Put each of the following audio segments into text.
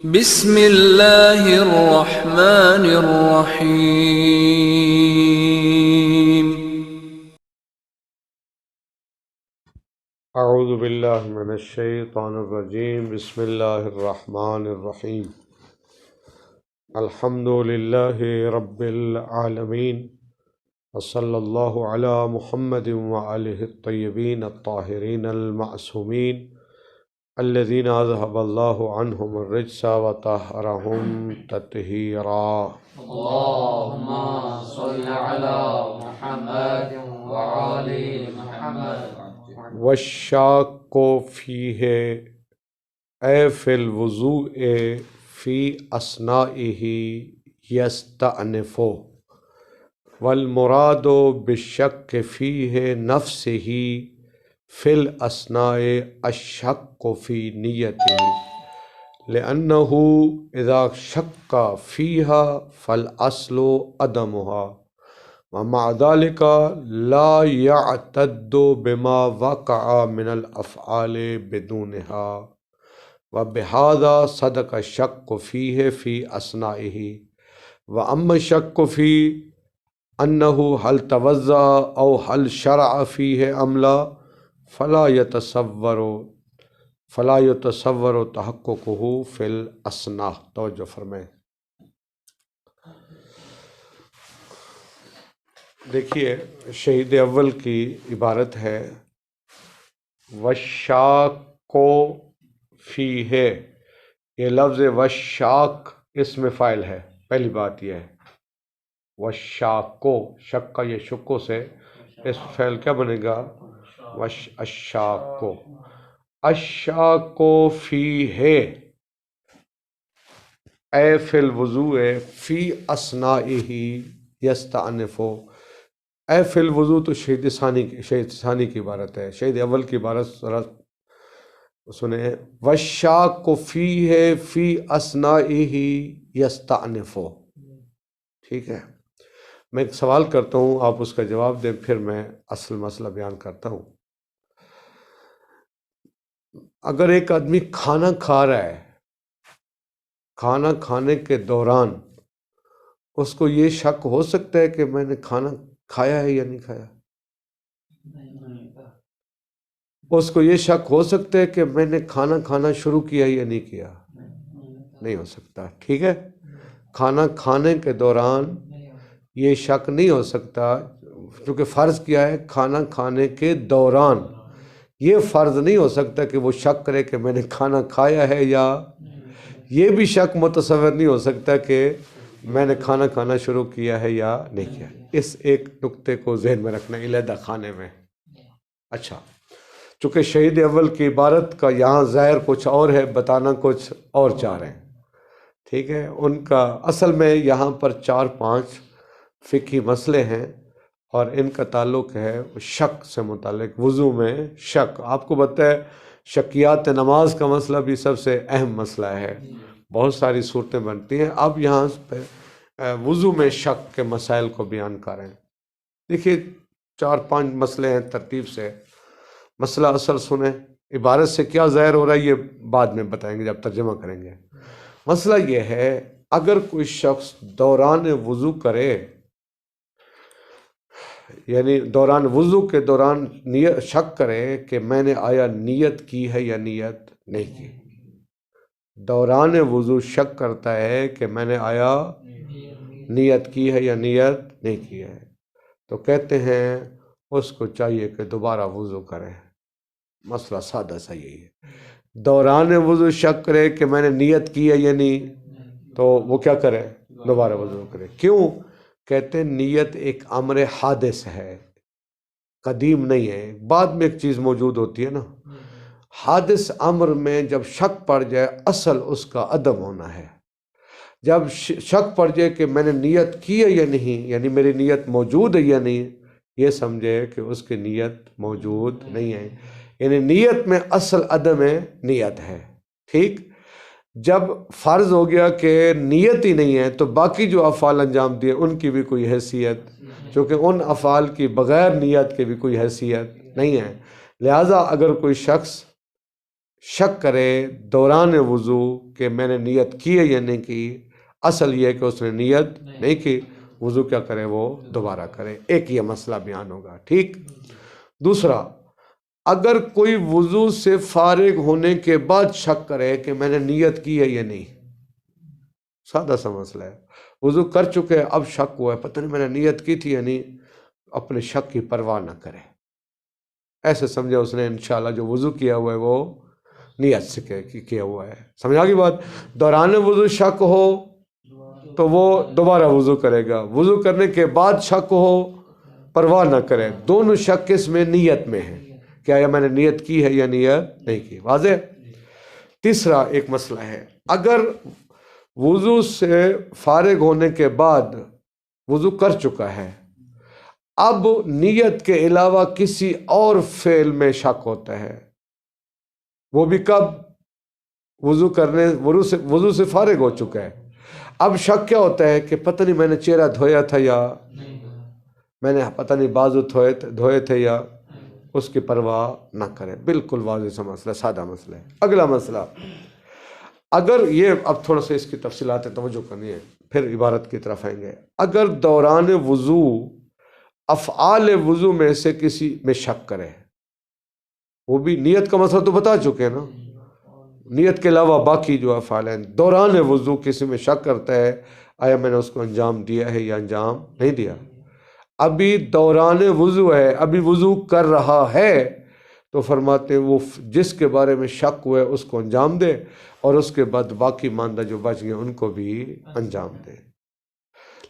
بسم اللہ الرحمن الرحیم۔ اعوذ باللہ من الشیطان الرجیم، بسم اللہ الرحمن الرحیم۔ الحمد للہ رب العالمین، وصلی اللہ علی محمد وآلہ الطیبین الطاہرین المعصومین الذین اذہب اللہ عنہم الرجس وطہرہم تطہیرا۔ اللهم صل على محمد وعلى محمد۔ والشاق فیہ اے فی الوضوء فی اثنائہ یستأنف، والمراد بالشک فیہ نفسہ فی الاثناء الشک فی نیتہ، لأنہ اذا شک فیہا فالاصل عدمہا، ومع ذلك لا يعتد بما وقع من الافعال بدونها، وبهذا صدق الشك فيه في اثنائه۔ واما الشك في انه هل توضأ او هل شرع فيه ام لا فلا يتصور تحققه في الاثناء۔ توجہ فرمائیں۔ دیکھیے، شہید اول کی عبارت ہے وشاق فیہ۔ یہ لفظ وشاق اسم فاعل ہے، پہلی بات یہ ہے۔ وشاق، شک کا یہ شکو سے اس فعل کیا بنے گا؟ الشاق۔ الشاق فیہ اے فی الوضوء فی اثنائہ یستأنف۔ اے فی الوضوء تو شہید ثانی کی عبارت ہے، شہید اول کی عبارت ذرا سنیں۔ والشاق فیہ فی اثنائہ یستأنف، ٹھیک ہے۔ میں ایک سوال کرتا ہوں، آپ اس کا جواب دیں، پھر میں اصل مسئلہ بیان کرتا ہوں۔ اگر ایک آدمی کھانا کھا رہا ہے، کھانا کھانے کے دوران اس کو یہ شک ہو سکتا ہے کہ میں نے کھانا کھایا ہے یا نہیں کھایا؟ اس کو یہ شک ہو سکتا ہے کہ میں نے کھانا کھانا شروع کیا یا نہیں کیا؟ نہیں ہو سکتا، ٹھیک ہے۔ کھانا کھانے کے دوران یہ شک نہیں ہو سکتا، کیونکہ فرض کیا ہے؟ کھانا کھانے کے دوران۔ یہ فرض نہیں ہو سکتا کہ وہ شک کرے کہ میں نے کھانا کھایا ہے، یا یہ بھی شک متصور نہیں ہو سکتا کہ میں نے کھانا کھانا شروع کیا ہے یا نہیں کیا۔ اس ایک نقطے کو ذہن میں رکھنا علیحدہ خانے میں۔ اچھا، چونکہ شہید اول کی عبارت کا یہاں ظاہر کچھ اور ہے، بتانا کچھ اور چاہ رہے ہیں، ٹھیک ہے۔ ان کا اصل میں یہاں پر 4-5 فقہی مسئلے ہیں، اور ان کا تعلق ہے شک سے متعلق۔ وضو میں شک، آپ کو بتائے شکیات نماز کا مسئلہ بھی سب سے اہم مسئلہ ہے، بہت ساری صورتیں بنتی ہیں۔ اب یہاں پہ وضو میں شک کے مسائل کو بیان کر رہے ہیں۔ دیکھیے 4-5 مسئلے ہیں ترتیب سے۔ مسئلہ اصل سنیں، عبارت سے کیا ظاہر ہو رہا ہے یہ بعد میں بتائیں گے جب ترجمہ کریں گے۔ مسئلہ یہ ہے، اگر کوئی شخص دوران وضو کرے، یعنی دوران وضو کے دوران شک کرے کہ میں نے آیا نیت کی ہے یا نیت نہیں کی، دوران وضو شک کرتا ہے کہ میں نے آیا نیت کی ہے یا نیت نہیں کی ہے، تو کہتے ہیں اس کو چاہیے کہ دوبارہ وضو کرے۔ مسئلہ سادہ سا یہی ہے۔ دوران وضو شک کرے کہ میں نے نیت کی ہے یا نہیں، تو وہ کیا کرے؟ دوبارہ وضو کرے۔ کیوں؟ کہتے ہیں نیت ایک امر حادث ہے، قدیم نہیں ہے، بعد میں ایک چیز موجود ہوتی ہے نا۔ حادث امر میں جب شک پڑ جائے، اصل اس کا عدم ہونا ہے۔ جب شک پڑ جائے کہ میں نے نیت کی ہے یا نہیں، یعنی میری نیت موجود ہے یا نہیں، یہ سمجھے کہ اس کی نیت موجود نہیں ہے، یعنی نیت میں اصل عدم نیت ہے، ٹھیک۔ جب فرض ہو گیا کہ نیت ہی نہیں ہے، تو باقی جو افعال انجام دیے ان کی بھی کوئی حیثیت، چونکہ ان افعال کی بغیر نیت کے بھی کوئی حیثیت نہیں ہے۔ لہٰذا اگر کوئی شخص شک کرے دوران وضو کہ میں نے نیت کی ہے یا نہیں کی، اصل یہ ہے کہ اس نے نیت نہیں کی، وضو کیا کرے، وہ دوبارہ کرے۔ ایک یہ مسئلہ بیان ہوگا، ٹھیک۔ دوسرا، اگر کوئی وضو سے فارغ ہونے کے بعد شک کرے کہ میں نے نیت کی ہے یا نہیں، سادہ سا مسئلہ ہے، وضو کر چکے اب شک ہوا ہے پتہ نہیں میں نے نیت کی تھی یا نہیں، اپنے شک کی پرواہ نہ کرے، ایسے سمجھے اس نے انشاءاللہ جو وضو کیا ہوا ہے وہ نیت سے کیا ہوا ہے۔ سمجھا کی بات؟ دوران وضو شک ہو تو وہ دوبارہ وضو کرے گا، وضو کرنے کے بعد شک ہو پرواہ نہ کرے، دونوں شک اس میں نیت میں ہے کہ آیا میں نے نیت کی ہے یا نیت نہیں کی۔ واضح؟ تیسرا ایک مسئلہ ہے، اگر وضو سے فارغ ہونے کے بعد وضو کر چکا ہے، اب نیت کے علاوہ کسی اور فعل میں شک ہوتا ہے، وہ بھی کب؟ وضو سے فارغ ہو چکا ہے، اب شک کیا ہوتا ہے کہ پتہ نہیں میں نے چہرہ دھویا تھا یا میں نے پتہ نہیں بازو دھوئے تھے یا، اس کی پرواہ نہ کرے۔ بالکل واضح سا مسئلہ، سادہ مسئلہ ہے۔ اگلا مسئلہ، اگر یہ اب تھوڑا سا اس کی تفصیلات توجہ کرنی ہے، پھر عبارت کی طرف آئیں گے۔ اگر دوران وضو افعال وضو میں سے کسی میں شک کرے، وہ بھی نیت کا مسئلہ تو بتا چکے ہیں نا، نیت کے علاوہ باقی جو افعال ہیں، دوران وضو کسی میں شک کرتا ہے آیا میں نے اس کو انجام دیا ہے یا انجام نہیں دیا، ابھی دوران وضو ہے، ابھی وضو کر رہا ہے، تو فرماتے ہیں وہ جس کے بارے میں شک ہوا ہے اس کو انجام دے، اور اس کے بعد باقی ماندہ جو بچ گئے ان کو بھی انجام دے۔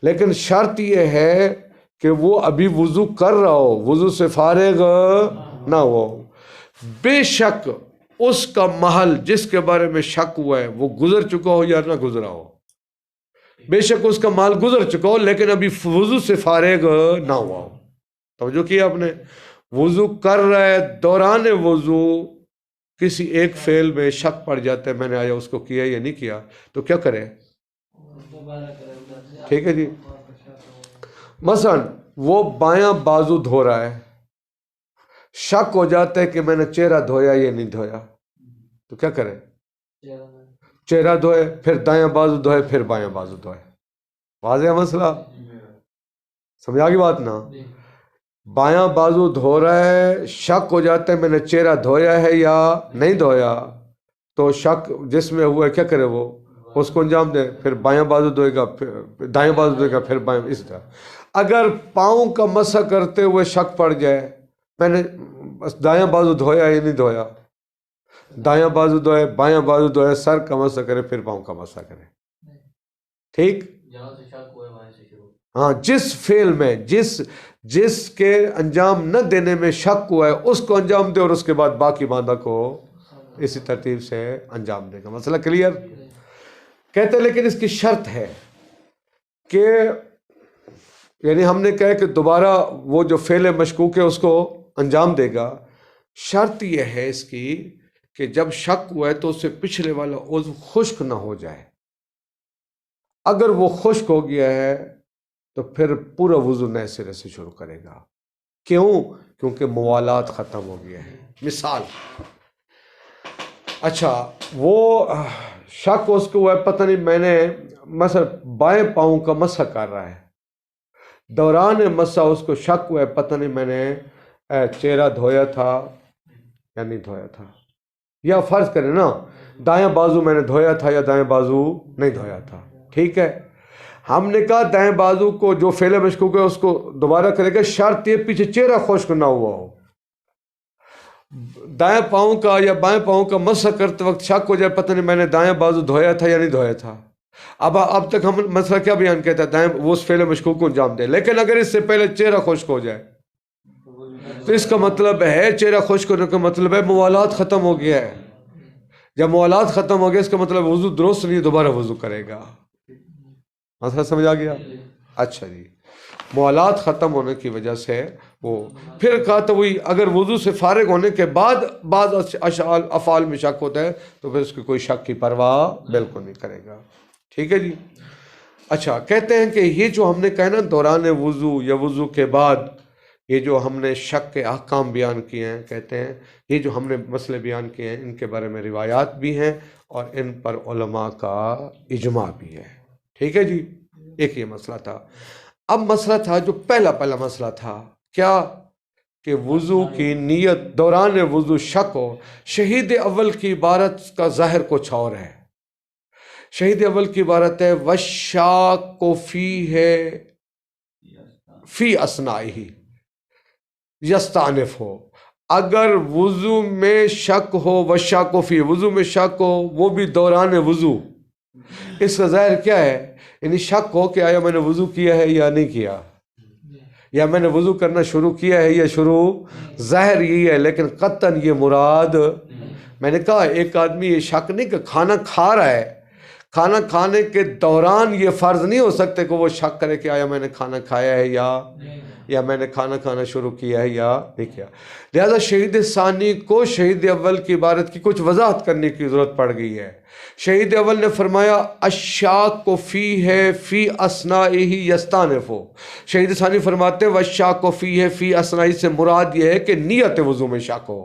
لیکن شرط یہ ہے کہ وہ ابھی وضو کر رہا ہو، وضو سے فارغ نہ ہو، بے شک اس کا محل جس کے بارے میں شک ہوا ہے وہ گزر چکا ہو یا نہ گزرا ہو، بے شک اس کا محل گزر چکا ہو لیکن ابھی وضو سے فارغ نہ ہوا ہو۔ توجہ کیا آپ نے؟ وضو کر رہا ہے، دوران وضو کسی ایک فعل میں شک پڑ جاتا ہے میں نے آیا اس کو کیا یا نہیں کیا، تو کیا کرے؟ ٹھیک ہے جی۔ مثلا وہ بایاں بازو دھو رہا ہے، شک ہو جاتا ہے کہ میں نے چہرہ دھویا یا نہیں دھویا، تو کیا کرے؟ چہرہ دھوئے، پھر دایاں بازو دھوئے، پھر بایاں بازو دھوئے۔ واضح مسئلہ؟ سمجھا کی بات نا؟ بایاں بازو دھو رہا ہے، شک ہو جاتا ہے میں نے چہرہ دھویا ہے یا نہیں دھویا، تو شک جس میں ہوا ہے کیا کرے؟ وہ اس کو انجام دے، پھر بایاں بازو دھوئے گا، پھر دایاں بازو دھوئے گا، پھر بایاں، اس طرح۔ اگر پاؤں کا مسح کرتے ہوئے شک پڑ جائے میں نے دایاں بازو دھویا یا نہیں دھویا، دایاں بازو دھوئے، بایاں بازو دھوئے، سر کا مسح کرے، پھر پاؤں کا مسح کرے، ٹھیک؟ ہاں، جس فعل میں جس کے انجام نہ دینے میں شک ہوا ہے اس کو انجام دے، اور اس کے بعد باقی باندھا کو اسی ترتیب سے انجام دے گا۔ مسئلہ کلیئر؟ کہتے ہیں لیکن اس کی شرط ہے کہ یعنی ہم نے کہا کہ دوبارہ وہ جو فعل مشکوک ہے اس کو انجام دے گا، شرط یہ ہے اس کی کہ جب شک ہوا ہے تو اس سے پچھلے والا عضو خشک نہ ہو جائے، اگر وہ خشک ہو گیا ہے تو پھر پورا وضو نئے سرے سے شروع کرے گا۔ کیوں؟ کیونکہ موالات ختم ہو گیا ہے۔ مثال، اچھا وہ شک اس کو ہوا ہے پتہ نہیں میں نے مثلا بائیں پاؤں کا مسح کر رہا ہے، دوران مسح اس کو شک ہوا ہے پتہ نہیں میں نے چہرہ دھویا تھا یا نہیں دھویا تھا، یا فرض کریں نا دائیں بازو میں نے دھویا تھا یا دائیں بازو نہیں دھویا تھا، ٹھیک ہے؟ ہم نے کہا دائیں بازو کو جو فعل مشکوک ہے اس کو دوبارہ کرے گا، شرط یہ پیچھے چہرہ خشک نہ ہوا ہو۔ دائیں پاؤں کا یا بائیں پاؤں کا مسح کرتے وقت شک ہو جائے پتہ نہیں میں نے دائیں بازو دھویا تھا یا نہیں دھویا تھا، اب تک ہم مسئلہ کیا بیان کہتا ہے؟ دائیں وہ اس فعل مشکوک کو انجام دے، لیکن اگر اس سے پہلے چہرہ خشک ہو جائے تو اس کا مطلب ہے چہرہ خشک ہونے کا مطلب ہے موالات ختم ہو گیا ہے۔ جب موالات ختم ہو گیا اس کا مطلب وضو درست نہیں، دوبارہ وضو کرے گا۔ مسئلہ سمجھ آ گیا؟ اچھا جی، موالات ختم ہونے کی وجہ سے وہ پھر کہا تو وہی اگر وضو سے فارغ ہونے کے بعد بعض افعال میں شک ہوتا ہے تو پھر اس کی کوئی شک کی پرواہ بالکل نہیں کرے گا، ٹھیک ہے جی۔ اچھا، کہتے ہیں کہ یہ جو ہم نے کہا نا دوران وضو یا وضو کے بعد یہ جو ہم نے شک کے احکام بیان کیے ہیں، کہتے ہیں یہ جو ہم نے مسئلے بیان کیے ہیں ان کے بارے میں روایات بھی ہیں اور ان پر علماء کا اجماع بھی ہے۔ ٹھیک ہے جی، ایک یہ مسئلہ تھا۔ اب مسئلہ تھا جو پہلا مسئلہ تھا، کیا کہ وضو کی نیت دوران وضو شک ہو۔ شہید اول کی عبارت کا ظاہر کچھ اور ہے۔ شہید اول کی عبارت ہے وَالشَّاكُ فِيهِ فی اثنائہ یستانف ہو، اگر وضو میں شک ہو، وَالشَّاكُ فِيهِ وضو میں شک ہو، وہ بھی دوران وضو، اس کا ظاہر کیا ہے؟ یعنی شک ہو کہ آیا میں نے وضو کیا ہے یا نہیں کیا، یا میں نے وضو کرنا شروع کیا ہے یا شروع، ظاہر یہی ہے، لیکن قطعاً یہ مراد، میں نے کہا ایک آدمی یہ شک نہیں کہ کھانا کھا رہا ہے، کھانا کھانے کے دوران یہ فرض نہیں ہو سکتے کہ وہ شک کرے کہ آیا میں نے کھانا کھایا ہے یا میں نے کھانا کھانا شروع کیا ہے یا نہیں کیا۔ لہذا شہید ثانی کو شہید اول کی عبارت کی کچھ وضاحت کرنے کی ضرورت پڑ گئی ہے۔ شہید اول نے فرمایا الشاک فیہ فی اثنائہ یستانف ہو، شہید ثانی فرماتے ہیں والشاک فیہ فی اثنائہ سے مراد یہ ہے کہ نیت وضو میں شک ہو،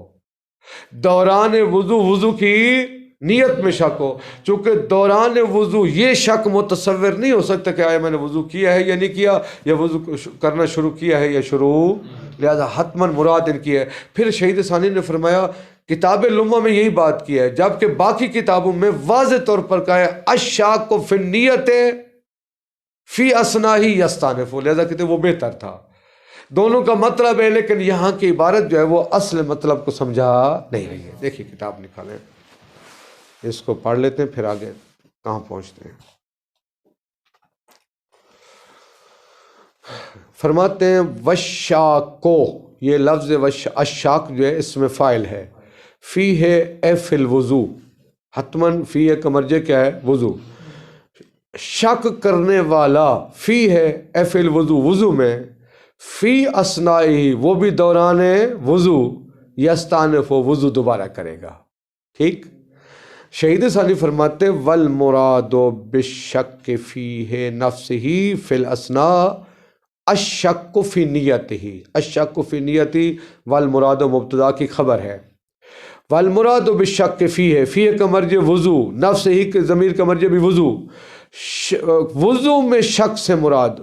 دوران وضو کی نیت میں شک ہو، چونکہ دوران وضو یہ شک متصور نہیں ہو سکتا کہ آیا میں نے وضو کیا ہے یا نہیں کیا، یا وضو کرنا شروع کیا ہے یا شروع، لہذا حتماً مراد ان کی ہے۔ پھر شہید ثانی نے فرمایا کتاب لمہ میں یہی بات کی ہے، جبکہ باقی کتابوں میں واضح طور پر کہا ہے الشاک فی النیت فی اثناء یستانف، لہذا کہتے وہ بہتر تھا۔ دونوں کا مطلب ہے، لیکن یہاں کی عبارت جو ہے وہ اصل مطلب کو سمجھا نہیں رہی ہے۔ دیکھیے کتاب نکالیں، اس کو پڑھ لیتے ہیں پھر آگے کہاں پہنچتے ہیں۔ فرماتے ہیں وشاکو، یہ لفظ الشاک جو ہے اس میں فاعل ہے، فی ہے اے فی الوضو، حتماً فی ہے کا مرجع کیا ہے؟ وضو، شک کرنے والا، فی ہے اے فی الوضو وضو میں، فی اثنائی وہ بھی دوران وضو، یستانف وضو دوبارہ کرے گا۔ ٹھیک، شہید ثانی فرماتے ہیں والمراد بالشک فیہ نفسہ فی الاثناء الشک فی نیتہ، الشک فی نیتہ والمراد مبتدا کی خبر ہے، والمراد بالشک فیہ، فیہ کا مرجع وضو، نفسہ کے ضمیر کا مرجع بھی وضو، وضو میں شک سے مراد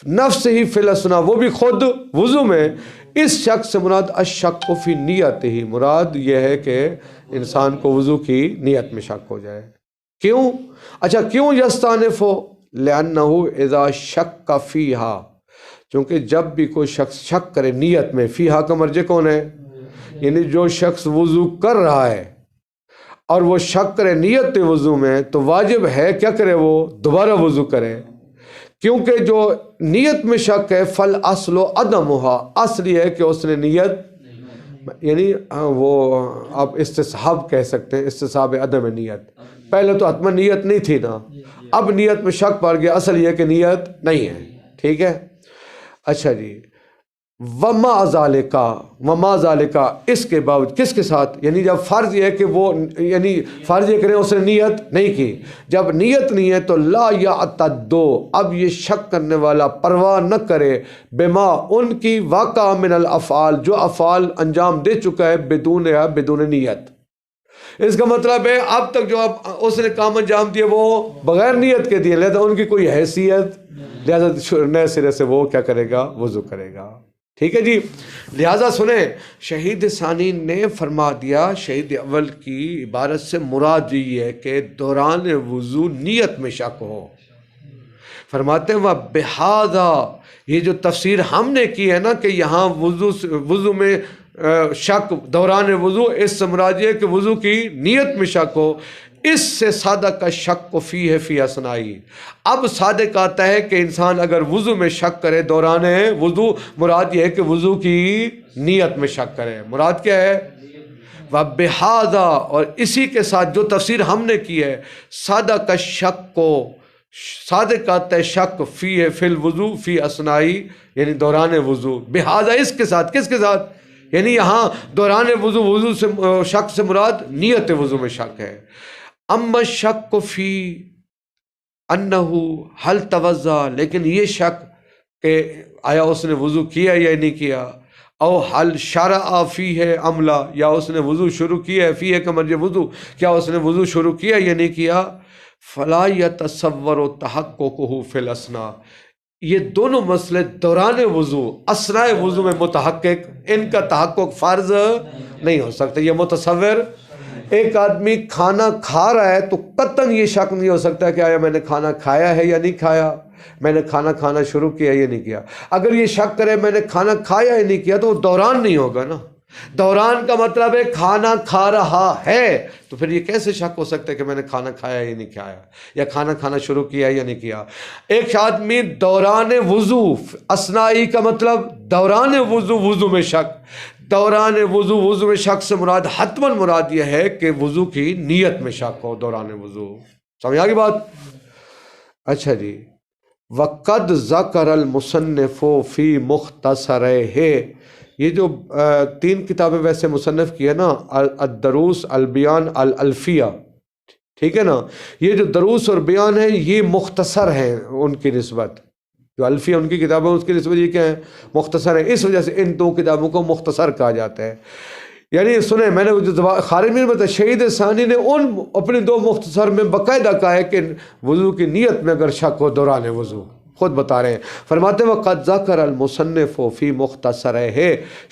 نفس ہی فی الاثناء وہ بھی خود وضو میں، اس شک سے مراد الشک فی نیت ہی، مراد یہ ہے کہ انسان کو وضو کی نیت میں شک ہو جائے۔ کیوں؟ اچھا کیوں یستانف ہو؟ لأنہ اذا شک فیہا، چونکہ جب بھی کوئی شخص شک کرے نیت میں، فیہا کا مرجع کون ہے؟ یعنی جو شخص وضو کر رہا ہے اور وہ شک کرے نیت وضو میں، تو واجب ہے کیا کرے؟ وہ دوبارہ وضو کرے، کیونکہ جو نیت میں شک ہے فل اصل و عدمھا، اصل یہ ہے کہ اس نے نیت، یعنی وہ آپ استصحاب کہہ سکتے ہیں، استصحاب عدم نیت، پہلے تو حتما نیت نہیں تھی نا، اب نیت میں شک پڑ گیا، اصل یہ کہ نیت نہیں ہے۔ ٹھیک ہے، اچھا جی، وما ذالکا، اس کے باوجود کس کے ساتھ؟ یعنی جب فرض یہ ہے کہ وہ، یعنی فرض یہ کریں اس نے نیت نہیں کی، جب نیت نہیں ہے تو لا یعتدو، اب یہ شک کرنے والا پرواہ نہ کرے بما ان کی واقع من الافعال، جو افعال انجام دے چکا ہے بدون نیت۔ اس کا مطلب ہے اب تک جو اس نے کام انجام دیے وہ بغیر نیت کے دیے، لہذا ان کی کوئی حیثیت، لہذا نئے سرے سے وہ کیا کرے گا؟ وضو کرے گا۔ ٹھیک ہے جی، لہٰذا سنیں شہید ثانی نے فرما دیا شہید اول کی عبارت سے مراد یہ ہے کہ دوران وضو نیت میں شک ہو۔ فرماتے ہیں وَبِهَذَا، یہ جو تفسیر ہم نے کی ہے نا کہ یہاں وضو میں شک دوران وضو، اس سے مراد یہ ہے کہ وضو کی نیت میں شک ہو، اس سے صادق کا شک فی ہے فی اثنائی۔ اب صادق آتا ہے کہ انسان اگر وضو میں شک کرے دوران وضو، مراد یہ ہے کہ وضو کی نیت میں شک کرے، مراد کیا ہے؟ وَبِهَذَا، اور اسی کے ساتھ جو تفسیر ہم نے کی ہے، صادق کا شک کو، صادق آتا ہے شک فی ہے فی الوضو فی اثنائی، یعنی دوران وضو، بہذا اس کے ساتھ، کس کے ساتھ؟ یعنی یہاں دوران وضو سے شک سے مراد نیت وضو میں شک ہے۔ اما شک فی انہ حل توضا، لیکن یہ شک کہ آیا اس نے وضو کیا یا نہیں کیا، او حل شرع فی ہے عملہ، یا اس نے وضو شروع کیا ہے، فی ہے کا مرجع وضو، کیا اس نے وضو شروع کیا یا نہیں کیا، فلا یتصور تحققہ فی الاسنا، یہ دونوں مسئلے دوران وضو اثناء وضو میں متحقق، ان کا تحقق فرض نہیں ہو سکتا، یہ متصور۔ ایک آدمی کھانا کھا رہا ہے تو قطعاً یہ شک نہیں ہو سکتا کہ آیا میں نے کھانا کھایا ہے یا نہیں کھایا، میں نے کھانا کھانا شروع کیا یا نہیں کیا۔ اگر یہ شک کرے میں نے کھانا کھایا یا نہیں کیا تو وہ دوران نہیں ہوگا نا، دوران کا مطلب ہے کھانا کھا رہا ہے، تو پھر یہ کیسے شک ہو سکتا ہے کہ میں نے کھانا کھایا یا نہیں کھایا، یا کھانا کھانا شروع کیا یا نہیں کیا۔ ایک آدمی دوران وضو، اثنائی کا مطلب دوران وضو، وضو میں شک، دوران وضو، وضو میں شک سے مراد حتماً مراد یہ ہے کہ وضو کی نیت میں شک ہو دوران وضو۔ سمجھ آگی بات؟ اچھا جی، وَقَدْ ذَكَرَ الْمُصَنِّفُ فِي مُخْتَصَرِهِ، یہ جو تین کتابیں ویسے مصنف کی ہے نا، الدروس، البیان، الالفیہ، ٹھیک ہے نا، یہ جو دروس اور بیان ہیں یہ مختصر ہیں ان کی نسبت، جو الفیہ ان کی کتابیں اس کی نسبت یہ کیا ہیں، مختصر ہیں، اس وجہ سے ان دو کتابوں کو مختصر کہا جاتا ہے۔ یعنی سنیں، میں نے جو خارمی نے بتایا، شہید ثانی نے ان اپنے دو مختصر میں باقاعدہ کہا ہے کہ وضو کی نیت میں اگر شک ہو دوران وضو، خود بتا رہے ہیں، فرماتے ہیں وَقَدْ ذَكَرَ الْمُصَنِّفُ فِي مُخْتَصَرِهِ،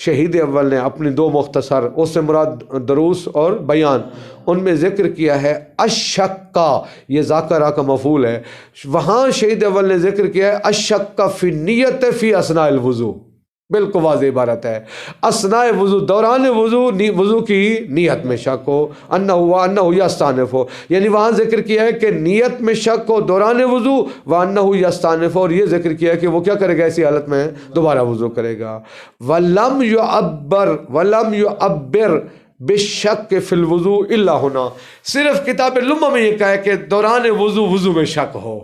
شہید اول نے اپنی دو مختصر، اس سے مراد دروس اور بیان، ان میں ذکر کیا ہے الشکا، یہ ذاکرہ کا مفعول ہے، وہاں شہید اول نے ذکر کیا ہے الشکا فی النیت فی اثناء الوضو، بالکل واضح عبارت ہے، اثناء وضو، دوران وضو، وضو کی نیت میں شک ہو، انہ یستانف ہو، یعنی وہاں ذکر کیا ہے کہ نیت میں شک ہو دوران وضو، وانہ یستانف، اور یہ ذکر کیا ہے کہ وہ کیا کرے گا ایسی حالت میں دوبارہ وضو کرے گا۔ ولم یعبر بالشک فی الوضو الا ہنا، صرف کتاب لمہ میں یہ کہا ہے کہ دوران وضو، وضو میں شک ہو،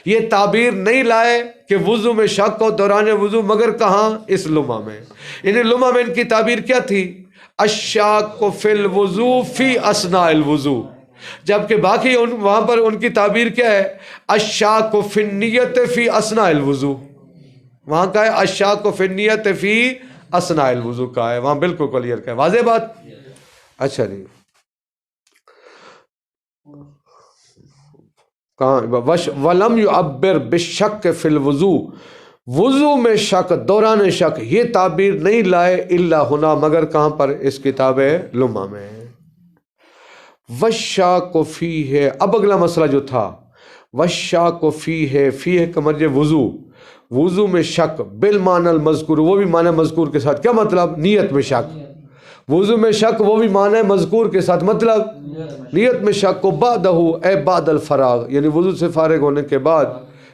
یہ تعبیر نہیں لائے کہ وضو میں شک ہو دوران وضو، مگر کہاں؟ اس لمہ میں، یعنی لمہ میں ان کی تعبیر کیا تھی؟ الشاک فی الوضو فی اثناء الوضو، جبکہ باقی وہاں پر ان کی تعبیر کیا ہے؟ الشاک فی النیت فی اثناء الوضو، وہاں کا ہے الشاک فی النیت فی اثناء الوضو کا ہے، وہاں بالکل کلیئر کا ہے، واضح بات۔ اچھا جی، وَلَمْ يُعَبِّرْ بِالشَّكِّ فِي الْوُضُوءِ، وضو میں شک، دوران شک، یہ تعبیر نہیں لائے الا ہنا، مگر کہاں پر؟ اس کتاب لمہ میں۔ وَالشَّاكُ فِيهِ، اب اگلا مسئلہ جو تھا، وَالشَّاكُ فِيهِ، فِيهِ کا مرجع وضو، وضو میں شک، بالمعنی المذکور، وہ بھی معنی مذکور کے ساتھ، کیا مطلب؟ نیت میں شک، وضو میں شک وہ بھی معنی مذکور کے ساتھ، مطلب نیت میں شک کو، بعدہ اے بعد الفراغ، یعنی وضو سے فارغ ہونے کے بعد،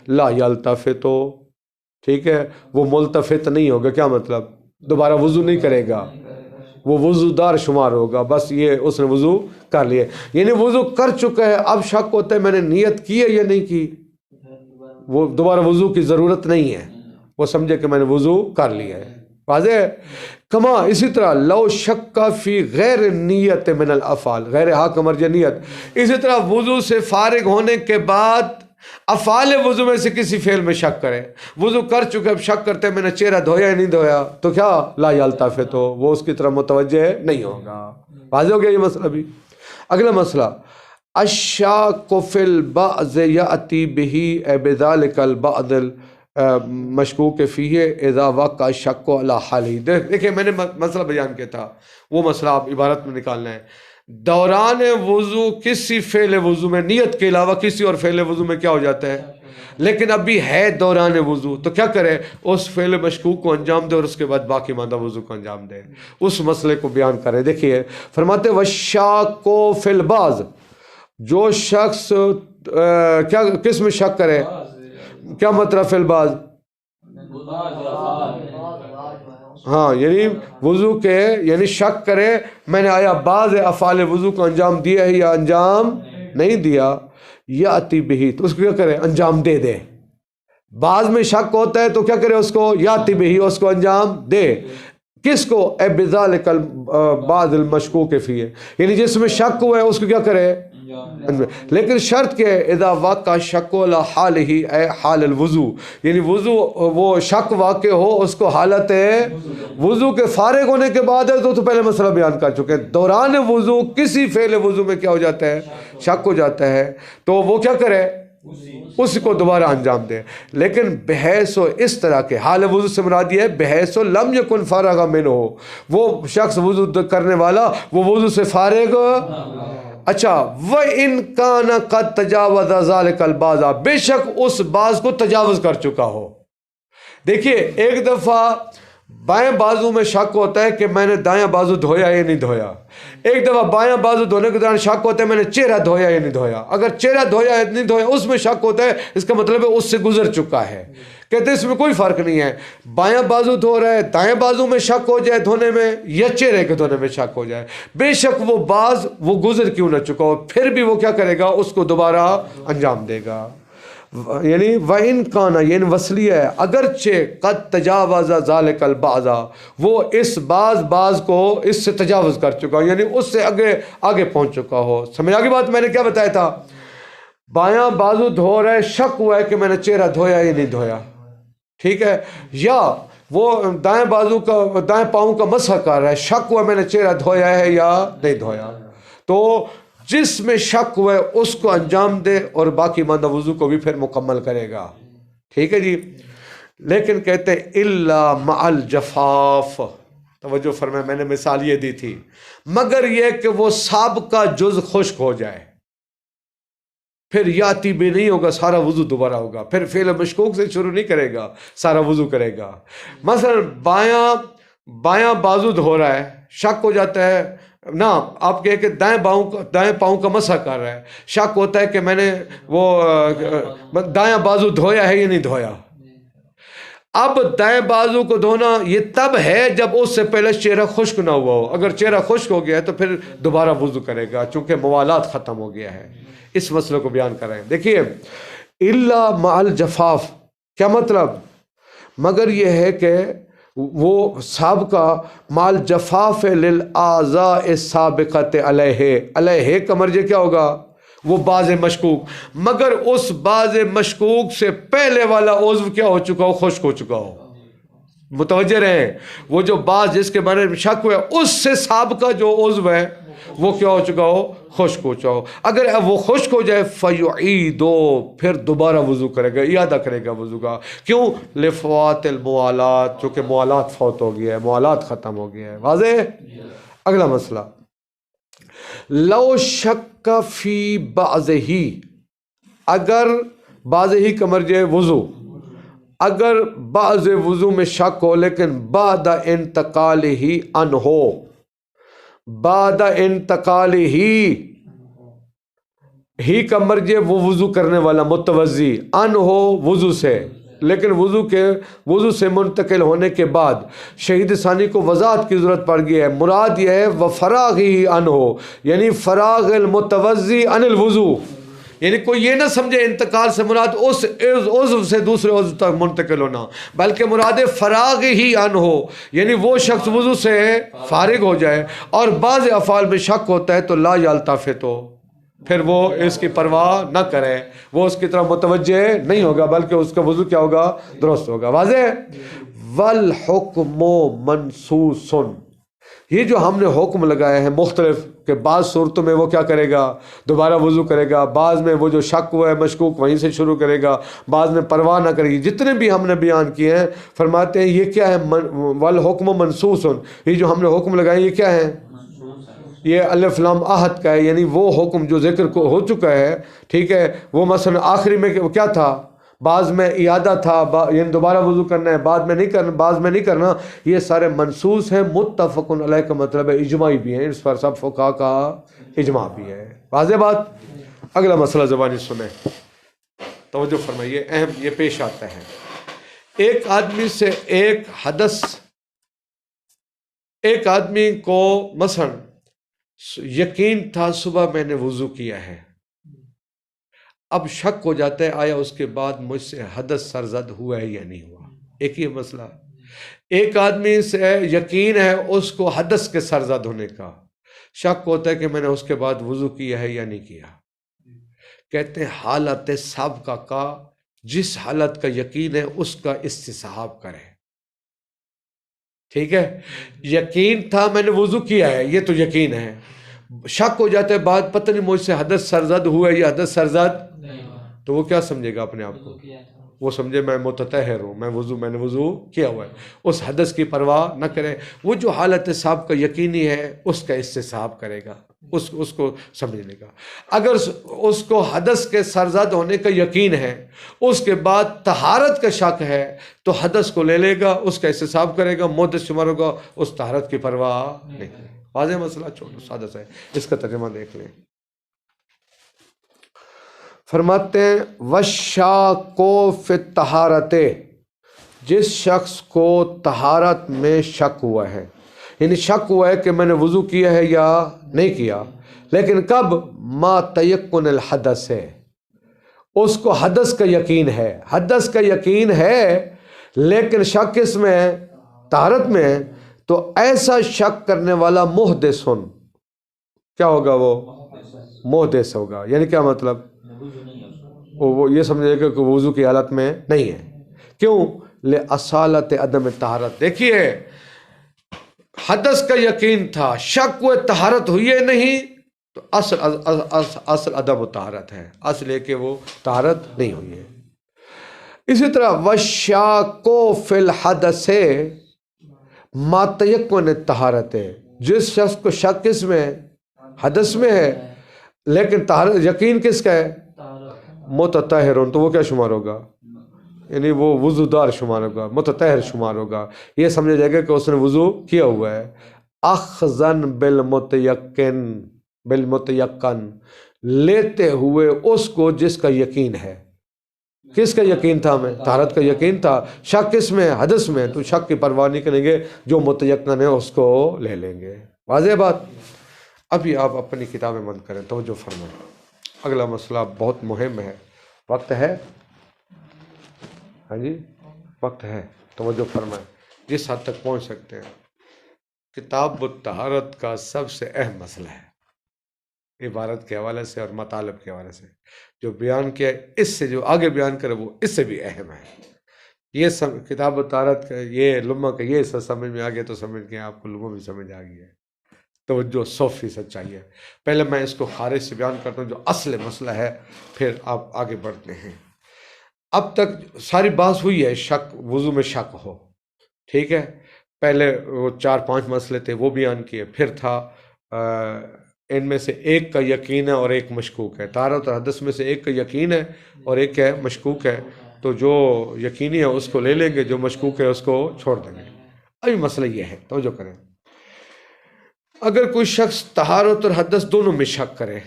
لا یلتفت، ٹھیک ہے، وہ ملتفت نہیں ہوگا، کیا مطلب؟ دوبارہ وضو نہیں کرے گا، وہ وضو دار شمار ہوگا، بس یہ اس نے وضو کر لیا، یعنی وضو کر چکا ہے، اب شک ہوتا ہے میں نے نیت کی ہے یا نہیں کی، وہ دوبارہ وضو کی ضرورت نہیں ہے، وہ سمجھے کہ میں نے وضو کر لیا ہے، واضح ہے۔ کما، اسی طرح لو شک فی غیر نیت من الافعال، غیر ہا کا مرجع نیت، اسی طرح وضو سے فارغ ہونے کے بعد افعال وضو میں سے کسی فعل میں شک کرے، وضو کر چکے اب شک کرتے میں نے چہرہ دھویا یا نہیں دھویا، تو کیا؟ لا یلتفت، وہ اس کی طرف متوجہ نہیں ہوگا، واضح ہو گیا یہ مسئلہ بھی۔ اگلا مسئلہ، الشاک فی البعض یأتی بہ بذلک البعض مشکوک فیہ اذا وقع شک علی حالی، دیکھیں میں نے مسئلہ بیان کیا تھا، وہ مسئلہ آپ عبارت میں نکالنا ہے، دوران وضو کسی فعل وضو میں نیت کے علاوہ کسی اور فعل وضو میں کیا ہو جاتا ہے، لیکن ابھی ہے دوران وضو، تو کیا کرے؟ اس فعل مشکوک کو انجام دے اور اس کے بعد باقی ماندہ وضو کو انجام دے، اس مسئلے کو بیان کرے۔ دیکھیے فرماتے وَالشَّاكُ فِي الْبَعْضِ، جو شخص کیا کس میں شک کرے، کیا مطلب فی البعض؟ ہاں، یعنی وضو کے، یعنی شک کرے میں نے آیا بعض افعال وضو کو انجام دیا ہے یا انجام نہیں دیا، یاتی بہی، تو اس کو کیا کرے؟ انجام دے دے، بعض میں شک ہوتا ہے تو کیا کرے؟ اس کو یاتی بہی، اس کو انجام دے، کس کو؟ اے بذالک بعض المشکوک فیہ، یعنی جس میں شک ہوا ہے اس کو کیا کرے؟ لیکن شرط کہ اذا واقع شک علی حالہ اے حال الوضو، یعنی وضو وہ شک واقع ہو اس کو حالت وضو کے فارغ ہونے کے بعد ہے، تو پہلے مسئلہ بیان کر چکے ہیں۔ دوران وضو کسی فعل وضو میں کیا ہو جاتا ہے؟ شک ہو جاتا ہے، تو وہ کیا کرے؟ اس کو دوبارہ انجام دے۔ لیکن بحیث و اس طرح کے حال وضو سے مراد یہ ہے بحیث و لم یکن فارغ منہ، وہ شخص وضو کرنے والا وہ وضو سے فارغ۔ اچھا، وَإِن كَانَ قَدْ تَجَاوَزَ ذَلِكَ الْبَعْضَ، بے شک اس بعض کو تجاوز کر چکا ہو۔ دیکھیے ایک دفعہ بائیں بازو میں شک ہوتا ہے کہ میں نے دایاں بازو دھویا یا نہیں دھویا، ایک دفعہ بایاں بازو دھونے کے دوران شک ہوتا ہے میں نے چہرہ دھویا یا نہیں دھویا۔ اگر چہرہ دھویا یا نہیں دھویا اس میں شک ہوتا ہے، اس کا مطلب ہے اس سے گزر چکا ہے۔ کہتے ہیں اس میں کوئی فرق نہیں ہے، بایاں بازو دھو رہا ہے، دائیں بازو میں شک ہو جائے دھونے میں یا چہرے کے دھونے میں شک ہو جائے، بے شک وہ باز وہ گزر کیوں نہ چکا ہو، پھر بھی وہ کیا کرے گا؟ اس کو دوبارہ انجام دے گا۔ یعنی وَإِن كَانَ، یعنی وصلیہ ہے، اگرچہ قد تجاوز ذَلِكَ الْبَعْضَ، وہ اس بعض کو اس سے تجاوز کر چکا ہو، یعنی اس سے آگے پہنچ چکا ہو۔ سمجھ آگے بات؟ میں نے کیا بتایا تھا؟ بایاں بازو دھو رہا ہے، شک ہوا ہے کہ میں نے چہرہ دھویا یا نہیں دھویا، ٹھیک ہے، یا وہ دائیں بازو کا دائیں پاؤں کا مسح کر رہا ہے، شک ہوا میں نے چہرہ دھویا ہے یا نہیں دھویا، تو جس میں شک ہوا ہے اس کو انجام دے اور باقی ماندہ وضو کو بھی پھر مکمل کرے گا، ٹھیک ہے جی۔ لیکن کہتے ہیں الا مع الجفاف، توجہ فرمائے، میں نے مثال یہ دی تھی، مگر یہ کہ وہ سابقہ جز خشک ہو جائے، پھر یاتی بھی نہیں ہوگا، سارا وضو دوبارہ ہوگا، پھر فعل مشکوک سے شروع نہیں کرے گا، سارا وضو کرے گا۔ مثلا بایاں بازو دھو رہا ہے، شک ہو جاتا ہے نا، آپ کہے کہ دائیں پاؤں کا مسح کر رہا ہے، شک ہوتا ہے کہ میں نے وہ دایاں بازو دھویا ہے یا نہیں دھویا۔ اب دائیں بازو کو دھونا یہ تب ہے جب اس سے پہلے چہرہ خشک نہ ہوا ہو، اگر چہرہ خشک ہو گیا ہے تو پھر دوبارہ وضو کرے گا، چونکہ موالات ختم ہو گیا ہے۔ اس مسئلے کو بیان کر رہے ہیں۔ دیکھیے الا مع الجفاف کیا مطلب؟ مگر یہ ہے کہ وہ سابقہ مع الجفاف للاعضاء السابقۃ علیہ کا مرجع کیا ہوگا؟ وہ باز مشکوک، مگر اس باز مشکوک سے پہلے والا عضو کیا ہو چکا ہو؟ خشک ہو چکا ہو۔ متوجہ رہیں، وہ جو باز جس کے بارے میں شک ہوا ہے اس سے سابقہ جو عضو ہے وہ کیا ہو چکا ہو؟ خشک ہو چکا ہو۔ اگر وہ خشک ہو جائے فَيُعِيدُ، پھر دوبارہ وضو کرے گا، اعادہ کرے گا وضو کا۔ کیوں؟ لِفَوَاتِ الْمُوَالَات، چونکہ موالات فوت ہو گیا ہے، موالات ختم ہو گیا ہے۔ واضح؟ اگلا مسئلہ، لو شک فی بعضہ، اگر بعضہ کا مرجع وضو، اگر بعض وضو میں شک ہو لیکن بعد انتقال ہی ان ہو، بعد انتقال ہی کا مرجع وہ وضو کرنے والا متوضی، ان ہو وضو سے، لیکن وضو سے منتقل ہونے کے بعد شہید ثانی کو وضاحت کی ضرورت پڑ گئی ہے۔ مراد یہ ہے وفراغ ہی ان ہو، یعنی فراغ المتوضی عن الوضو، یعنی کوئی یہ نہ سمجھے انتقال سے مراد اس عضو سے دوسرے عضو تک منتقل ہونا، بلکہ مراد فراغ ہی ان ہو، یعنی وہ شخص وضو سے فارغ ہو جائے اور بعض افعال میں شک ہوتا ہے تو لا یلتفت، پھر وہ اس کی پرواہ نہ کرے، وہ اس کی طرف متوجہ نہیں ہوگا بلکہ اس کا وضو کیا ہوگا؟ درست ہوگا۔ واضح؟ والحکم منصوص، یہ جو ہم نے حکم لگائے ہیں مختلف کہ بعض صورتوں میں وہ کیا کرے گا؟ دوبارہ وضو کرے گا، بعض میں وہ جو شک ہوا ہے مشکوک وہیں سے شروع کرے گا، بعض میں پرواہ نہ کرے گی، جتنے بھی ہم نے بیان کیے ہیں فرماتے ہیں یہ کیا ہے؟ والحکم منصوص، یہ جو ہم نے حکم لگائے یہ کیا ہے؟ یہ الف لام عہد کا ہے، یعنی وہ حکم جو ذکر کو ہو چکا ہے، ٹھیک ہے، وہ مثلا آخری میں کیا تھا؟ بعض میں اعادہ تھا، یعنی دوبارہ وضو کرنا ہے، بعد میں نہیں کرنا، بعض میں نہیں کرنا، یہ سارے منصوص ہیں، متفق علیہ کا مطلب ہے اجماعی بھی ہیں، اس پر سب فقہاء کا اجماع بھی ہے۔ واضح بات؟ اگلا مسئلہ زبانی سنیں، توجہ فرمائیے، اہم یہ پیش آتا ہے۔ ایک آدمی سے ایک آدمی کو مثلا یقین تھا صبح میں نے وضو کیا ہے، اب شک ہو جاتا ہے آیا اس کے بعد مجھ سے حدث سرزد ہوا ہے یا نہیں ہوا۔ ایک ہی مسئلہ، ایک آدمی سے یقین ہے اس کو حدث کے سرزد ہونے کا، شک ہوتا ہے کہ میں نے اس کے بعد وضو کیا ہے یا نہیں کیا. کہتے ہیں حالت سابقہ کا جس حالت کا یقین ہے اس کا استصحاب کرے. ٹھیک ہے، یقین تھا میں نے وضو کیا ہے، یہ تو یقین ہے. شک ہو جاتا ہے بعد پتہ نہیں مجھ سے حدث سرزد ہوا ہے یا حدث سرزد، تو وہ کیا سمجھے گا اپنے آپ کو؟ وہ سمجھے میں متطہر ہوں، میں نے وضو کیا ہوا ہے. اس حدث کی پرواہ نہ کرے. وہ جو حالت صاحب کا یقینی ہے اس کا استصحاب کرے گا، اس کو سمجھنے کا. اگر اس کو حدث کے سرزد ہونے کا یقین ہے، اس کے بعد طہارت کا شک ہے، تو حدث کو لے لے گا، اس کا استصحاب کرے گا، محدث شمار ہوگا، اس طہارت کی پرواہ نہیں کرے. واضح مسئلہ، چھوڑو سادہ سا ہے. اس کا ترجمہ دیکھ لیں. فرماتے ہیں وَالشَّاكُ فِي الطَّهَارَةِ، جس شخص کو طہارت میں شک ہوا ہے، یعنی شک ہوا ہے کہ میں نے وضو کیا ہے یا نہیں کیا، لیکن کب؟ ما تیقن الحدث ہے، اس کو حدث کا یقین ہے. حدث کا یقین ہے لیکن شک کس میں ہے؟ طہارت میں ہے. تو ایسا شک کرنے والا محدث، کیا ہوگا؟ وہ محدث ہوگا. یعنی کیا مطلب؟ وہ یہ سمجھے گا کہ وضو کی حالت میں نہیں ہے. کیوں؟ لِأَصَالَةِ عَدَمِ طہارت. دیکھیے حدث کا یقین تھا، شک ہوئے طہارت ہوئی ہے نہیں، تو اصل عدم طہارت ہے، اصل ہے کہ وہ طہارت نہیں ہوئی ہے. اسی طرح وَالشَّاكُ فِي الْحَدَثِ ما تیقن الطہارت، جس شخص کو شک کس میں ہے؟ حدث میں ہے، لیکن طہارت یقین کس کا ہے؟ متطہرون. تو وہ کیا شمار ہوگا؟ یعنی وہ وضو دار شمار ہوگا، متطہر شمار ہوگا. یہ سمجھا جائے گا کہ اس نے وضو کیا ہوا ہے. اخذن بالمتیقن، لیتے ہوئے اس کو جس کا یقین ہے. کس کا یقین تھا؟ ہمیں طہارت کا یقین تھا. شک کس میں؟ حدث میں. تو شک کی پرواہ نہیں کریں گے، جو متیقن ہے اس کو لے لیں گے. واضح بات. ابھی آپ اپنی کتابیں بند کریں، توجہ فرمائیں. اگلا مسئلہ بہت مہم ہے. وقت ہے؟ ہاں جی وقت ہے. توجہ فرمائیں، جس حد تک پہنچ سکتے ہیں. کتاب الطہارت کا سب سے اہم مسئلہ ہے، عبارت کے حوالے سے اور مطالب کے حوالے سے جو بیان کیا ہے، اس سے جو آگے بیان کرے وہ اس سے بھی اہم ہے. یہ کتاب الطہارت کا یہ لمحہ کا یہ حصہ سمجھ میں آ گیا تو سمجھ گئے آپ کو لمحہ بھی سمجھ آ گئی ہے. توجہ 100% چاہیے. پہلے میں اس کو خارج سے بیان کرتا ہوں جو اصل مسئلہ ہے، پھر آپ آگے بڑھتے ہیں. اب تک ساری بات ہوئی ہے شک، وضو میں شک ہو. ٹھیک ہے، پہلے وہ 4-5 مسئلے تھے وہ بیان کیے. پھر تھا ان میں سے ایک کا یقین ہے اور ایک مشکوک ہے. طہارت اور حدث میں سے ایک کا یقین ہے اور ایک ہے مشکوک ہے. تو جو یقینی ہے اس کو لے لیں گے، جو مشکوک ہے اس کو چھوڑ دیں گے. ابھی مسئلہ یہ ہے، توجہ کریں. اگر کوئی شخص طہارت اور حدث دونوں میں شک کرے،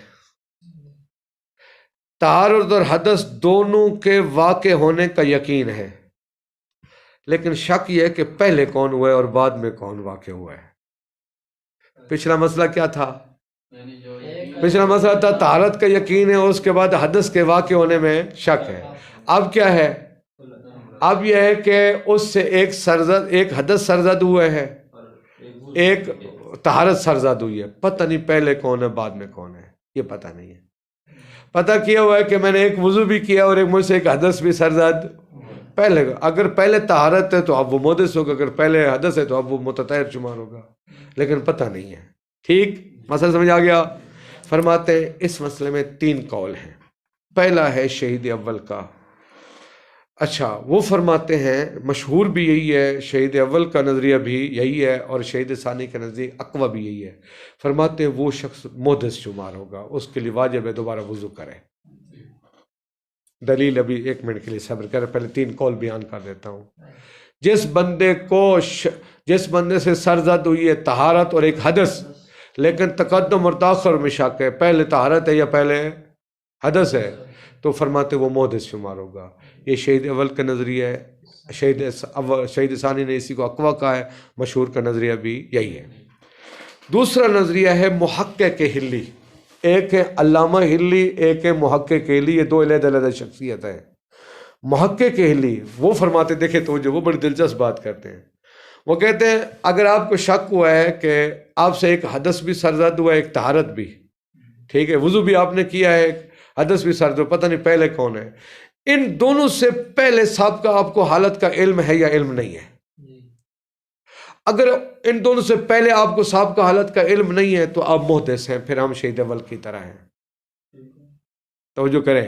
طہارت اور حدث دونوں کے واقع ہونے کا یقین ہے، لیکن شک یہ ہے کہ پہلے کون ہوا ہے اور بعد میں کون واقع ہوا ہے. پچھلا مسئلہ کیا تھا؟ پچھلا مسئلہ تھا طہارت کا یقین ہے اور اس کے بعد حدث کے واقع ہونے میں شک ہے. اب کیا ہے؟ اب یہ ہے کہ اس سے ایک حدث سرزد ہوئے ہے، ایک طہارت سرزد ہوئی ہے. پتہ نہیں پہلے کون ہے بعد میں کون ہے، یہ پتہ نہیں ہے. پتہ کیا ہوا ہے کہ میں نے ایک وضو بھی کیا اور مجھ سے ایک حدث بھی سرزد پہلے. اگر پہلے طہارت ہے تو اب وہ محدث ہوگا، اگر پہلے حدث ہے تو اب وہ متطہر شمار ہوگا، لیکن پتہ نہیں ہے. ٹھیک، مسئلہ سمجھ آ گیا؟ فرماتے ہیں اس مسئلے میں 3 قول ہیں. پہلا ہے شہید اول کا. اچھا، وہ فرماتے ہیں مشہور بھی یہی ہے، شہید اول کا نظریہ بھی یہی ہے اور شہید ثانی کا نظریہ اقوی بھی یہی ہے. فرماتے ہیں وہ شخص محدث شمار ہوگا، اس کے لیے واجب ہے دوبارہ وضو کرے. دلیل ابھی 1 منٹ کے لیے صبر کرے، پہلے 3 قول بیان کر دیتا ہوں. جس بندے سے سرزد ہوئی ہے طہارت اور ایک حدث، لیکن تقدم اور تاخر میں شک ہے، پہلے طہارت ہے یا پہلے حدث ہے، تو فرماتے وہ محدث شمار ہوگا. یہ شہید اول کا نظریہ ہے. شہید ثانی نے اسی کو اقوی کہا ہے. مشہور کا نظریہ بھی یہی ہے. دوسرا نظریہ ہے محقق ہلی. ایک ہے علامہ ہلی، ایک ہے محقق ہلی. یہ 2 علیحدہ شخصیت ہے. محقق ہلی وہ فرماتے، دیکھیں تو جو وہ بڑی دلچسپ بات کرتے ہیں. وہ کہتے ہیں اگر آپ کو شک ہوا ہے کہ آپ سے ایک حدث بھی سرزد ہوا ہے ایک طہارت بھی، ٹھیک ہے، وضو بھی آپ نے کیا ہے، ایک حدث بھی سرزد ہوا، پتہ نہیں پہلے کون ہے، ان دونوں سے پہلے سابقہ آپ کو حالت کا علم ہے یا علم نہیں ہے؟ اگر ان دونوں سے پہلے آپ کو سابقہ حالت کا علم نہیں ہے تو آپ محدث ہیں، پھر ہم شہید اول کی طرح ہیں۔ توجہ کریں،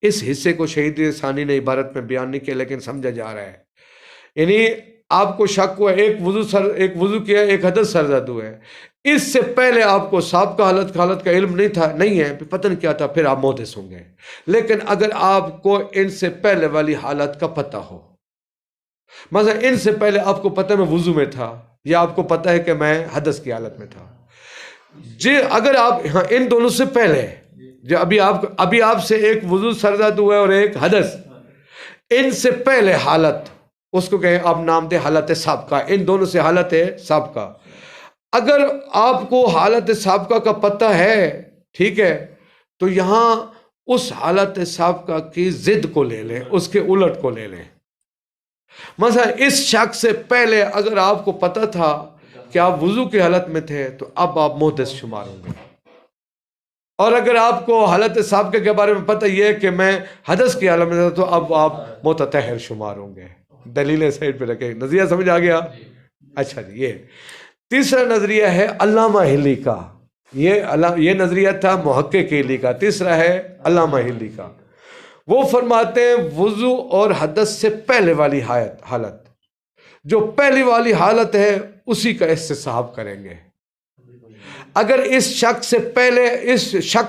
اس حصے کو شہید ثانی نے عبارت میں بیان نہیں کیا لیکن سمجھا جا رہا ہے، یعنی آپ کو شک ہوا ایک وضو کیا ایک حدث سرزد ہوا ہے، اس سے پہلے آپ کو سابقہ حالت کا علم نہیں ہے، پتہ نہیں کیا تھا، پھر آپ محدث ہوں گے۔ لیکن اگر آپ کو ان سے پہلے والی حالت کا پتہ ہو، مثلا ان سے پہلے آپ کو پتہ میں وضو میں تھا یا آپ کو پتہ ہے کہ میں حدث کی حالت میں تھا، جی اگر آپ ان دونوں سے پہلے جو ابھی آپ سے ایک وضو سرزد ہوا ہے اور ایک حدث، ان سے پہلے حالت اس کو کہیں آپ نام دیں حالت سابقہ، ان دونوں سے حالت سابقہ، اگر آپ کو حالت سابقہ کا پتہ ہے، ٹھیک ہے، تو یہاں اس حالت سابقہ کی ضد کو لے لیں، اس کے الٹ کو لے لیں۔ مثلا اس شک سے پہلے اگر آپ کو پتہ تھا کہ آپ وضو کی حالت میں تھے تو اب آپ محدث شمار ہوں گے، اور اگر آپ کو حالت سابقہ کے بارے میں پتہ یہ ہے کہ میں حدث کی حالت میں تھا تو اب آپ متطہر شمار ہوں گے۔ دلیلیں سائڈ پہ رکھیں، نظریہ سمجھ آ گیا؟ اچھا جی، یہ تیسرا نظریہ ہے علامہ ہلی کا، یہ نظریہ تھا محقق ہلی کا، تیسرا ہے علامہ ہلی کا۔ وہ فرماتے ہیں وضو اور حدث سے پہلے والی حالت، جو پہلی والی حالت ہے اسی کا استصحاب کریں گے۔ اگر اس شک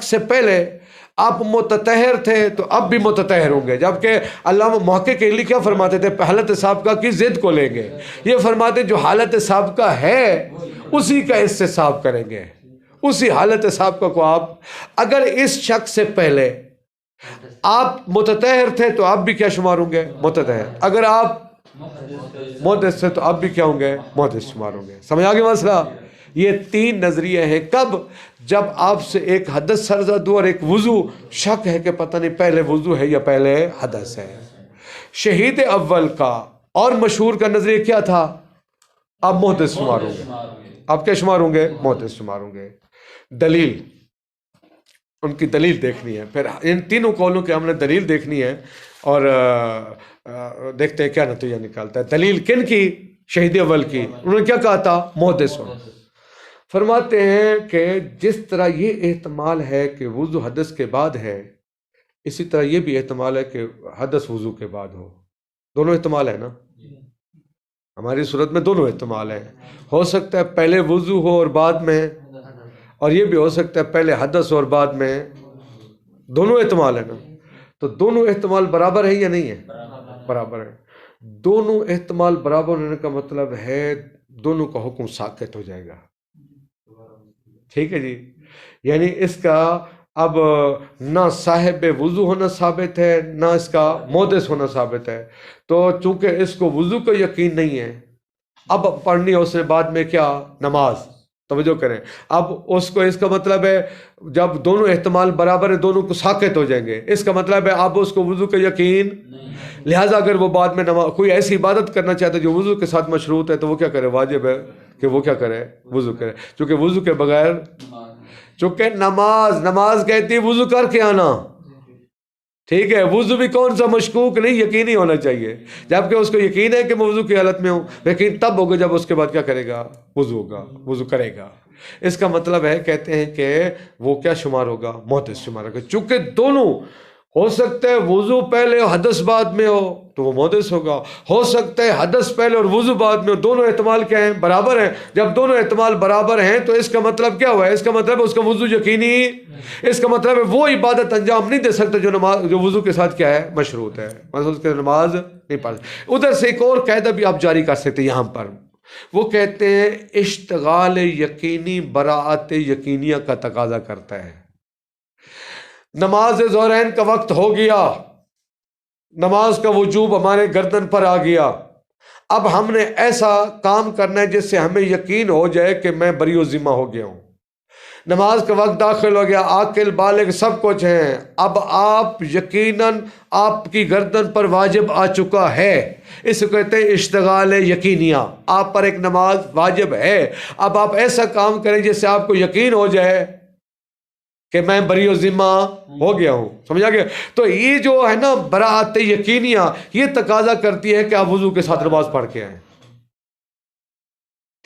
سے پہلے آپ متطہر تھے تو اب بھی متطہر ہوں گے، جبکہ علامہ محقق علی کیا فرماتے تھے؟ حالت سابقہ کی ضد کو لیں گے، یہ فرماتے ہیں جو حالت سابقہ ہے اسی کا استصحاب کریں گے، اسی حالت سابقہ کو آپ، اگر اس شک سے پہلے آپ متطہر تھے تو آپ بھی کیا شمار ہوں گے؟ متطہر۔ اگر آپ محدث تھے تو آپ بھی کیا ہوں گے؟ محدث شمار ہوں گے۔ سمجھ آگے مسئلہ؟ یہ تین نظریے ہیں، کب؟ جب آپ سے ایک حدث سرزد ہو اور ایک وضو، شک ہے کہ پتہ نہیں پہلے وضو ہے یا پہلے حدث ہے۔ شہید اول کا اور مشہور کا نظریہ کیا تھا؟ آپ محدث شمار ہوں گے۔ آپ کیا شمار ہوں گے؟ محدث شمار ہوں گے۔ دلیل، ان کی دلیل دیکھنی ہے، پھر ان تینوں قولوں کے ہم نے دلیل دیکھنی ہے اور دیکھتے ہیں کیا نتیجہ نکالتا ہے۔ دلیل کن کی؟ شہید اول کی۔ انہوں نے کیا کہا تھا؟ محدث ہو۔ فرماتے ہیں کہ جس طرح یہ احتمال ہے کہ وضو حدث کے بعد ہے، اسی طرح یہ بھی احتمال ہے کہ حدث وضو کے بعد ہو۔ دونوں احتمال ہے نا، ہماری صورت میں دونوں احتمال ہیں۔ ہو سکتا ہے پہلے وضو ہو اور بعد میں، اور یہ بھی ہو سکتا ہے پہلے حدث اور بعد میں، دونوں احتمال ہے نا۔ تو دونوں احتمال برابر ہے یا نہیں ہے؟ برابر ہے۔ دونوں احتمال برابر ہونے کا مطلب ہے دونوں کا حکم ساقط ہو جائے گا، ٹھیک ہے جی، یعنی اس کا اب نہ صاحب وضو ہونا ثابت ہے نہ اس کا محدث ہونا ثابت ہے، تو چونکہ اس کو وضو کا یقین نہیں ہے، اب پڑھنی ہے اس نے بعد میں کیا؟ نماز۔ توجہ کریں، اب اس کا مطلب ہے جب دونوں احتمال برابر ہیں دونوں کو ساقط ہو جائیں گے، اس کا مطلب ہے اب اس کو وضو کا یقین، لہٰذا اگر وہ بعد میں کوئی ایسی عبادت کرنا چاہتا ہے جو وضو کے ساتھ مشروط ہے تو وہ کیا کرے؟ واجب ہے کہ وہ کیا کرے؟ وضو کرے، چونکہ وضو کے بغیر، چونکہ نماز کہتی ہے وضو کر کے آنا، ٹھیک ہے، وضو بھی کون سا مشکوک نہیں، یقینی ہونا چاہیے، جبکہ اس کو یقین ہے کہ میں وضو کی حالت میں ہوں، لیکن تب ہوگا جب اس کے بعد کیا کرے گا؟ وضو ہوگا، وضو کرے گا۔ اس کا مطلب ہے کہتے ہیں کہ وہ کیا شمار ہوگا؟ محدث شمار ہوگا، چونکہ دونوں ہو سکتا ہے وضو پہلے اور حدث بعد میں ہو تو وہ محدث ہوگا، ہو سکتا ہے حدث پہلے اور وضو بعد میں ہو، دونوں احتمال کیا ہیں؟ برابر ہیں۔ جب دونوں احتمال برابر ہیں تو اس کا مطلب کیا ہوا ہے؟ اس کا مطلب ہے اس کا وضو یقینی، اس کا مطلب ہے وہ عبادت انجام نہیں دے سکتا جو وضو کے ساتھ کیا ہے؟ مشروط ہے، مثلا اس کے نماز نہیں پڑھ۔ ادھر سے ایک اور قاعدہ بھی آپ جاری کر سکتے ہیں یہاں پر، وہ کہتے ہیں اشتغال یقینی براءت یقینیہ کا تقاضا کرتا ہے۔ نماز ظہرین کا وقت ہو گیا، نماز کا وجوب ہمارے گردن پر آ گیا، اب ہم نے ایسا کام کرنا ہے جس سے ہمیں یقین ہو جائے کہ میں بری و ذمہ ہو گیا ہوں۔ نماز کا وقت داخل ہو گیا، عاقل بالغ سب کچھ ہیں، اب آپ یقیناً آپ کی گردن پر واجب آ چکا ہے، اس کو کہتے ہیں اشتغال یقینیہ، آپ پر ایک نماز واجب ہے، اب آپ ایسا کام کریں جس سے آپ کو یقین ہو جائے کہ میں بری و ذمہ ہو گیا ہوں، سمجھا گیا؟ تو یہ جو ہے نا براءت یقینیہ، یہ تقاضا کرتی ہے کہ آپ وضو کے ساتھ نماز پڑھ کے آئیں،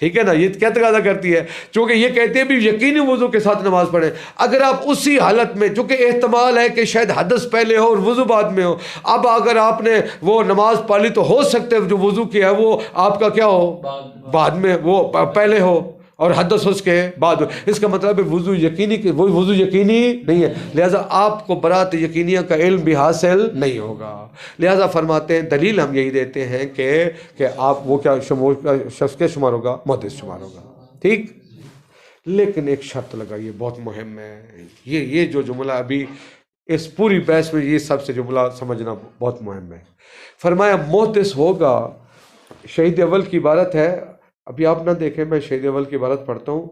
ٹھیک ہے نا؟ یہ کیا تقاضا کرتی ہے؟ چونکہ یہ کہتے ہیں بھی یقینی وضو کے ساتھ نماز پڑھیں، اگر آپ اسی حالت میں، چونکہ احتمال ہے کہ شاید حدث پہلے ہو اور وضو بعد میں ہو، اب اگر آپ نے وہ نماز پڑھ لی تو ہو سکتا ہے جو وضو کیا ہے وہ آپ کا کیا ہو، بعد میں، وہ پہلے ہو اور حدث اس کے بعد ہو، اس کا مطلب ہے وضو یقینی، وہ وضو یقینی نہیں ہے، لہٰذا آپ کو برات یقینیہ کا علم بھی حاصل نہیں ہوگا۔ لہٰذا فرماتے ہیں دلیل ہم یہی دیتے ہیں کہ آپ وہ کیا شخص کے شمار ہوگا، محدث شمار ہوگا، ٹھیک؟ لیکن ایک شرط لگائیے، بہت مہم ہے یہ جو جملہ ابھی اس پوری بحث میں، یہ سب سے جملہ سمجھنا بہت مہم ہے۔ فرمایا محدث ہوگا، شہید اول کی عبارت ہے، ابھی آپ نہ دیکھیں، میں شہید اول کی عبارت پڑھتا ہوں،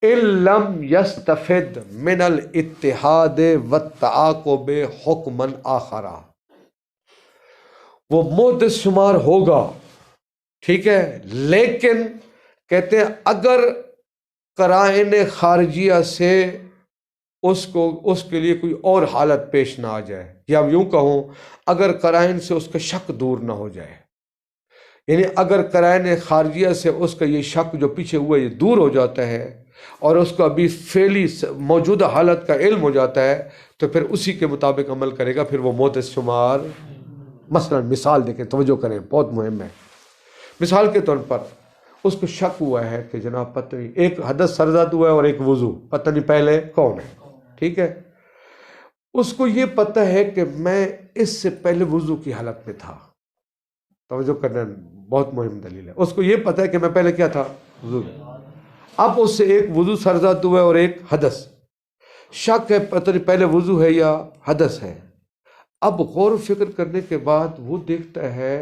ان لم یستفد من الاتحاد والتعاقب حکما آخرا، وہ محدث شمار ہوگا، ٹھیک ہے، لیکن کہتے ہیں اگر قرائن خارجیہ سے اس کے لیے کوئی اور حالت پیش نہ آ جائے، یا یوں کہوں اگر قرائن سے اس کا شک دور نہ ہو جائے، یعنی اگر قرائن خارجیہ سے اس کا یہ شک جو پیچھے ہوا یہ دور ہو جاتا ہے اور اس کو ابھی فعلی موجودہ حالت کا علم ہو جاتا ہے، تو پھر اسی کے مطابق عمل کرے گا، پھر وہ محدث شمار۔ مثلا مثال دیکھیں، توجہ کریں، بہت مہم ہے۔ مثال کے طور پر اس کو شک ہوا ہے کہ جناب پتہ نہیں، ایک حدث سرزد ہوا ہے اور ایک وضو، پتہ نہیں پہلے کون ہے، ٹھیک ہے؟ اس کو یہ پتہ ہے کہ میں اس سے پہلے وضو کی حالت میں تھا، توجہ کرنا، بہت مہم دلیل ہے، اس کو یہ پتہ ہے کہ میں پہلے کیا تھا، وضو، اب اس سے ایک وضو سرزد ہوا ہے اور ایک حدث، شک ہے پتہ نہیں پہلے وضو ہے یا حدث ہے، اب غور و فکر کرنے کے بعد وہ دیکھتا ہے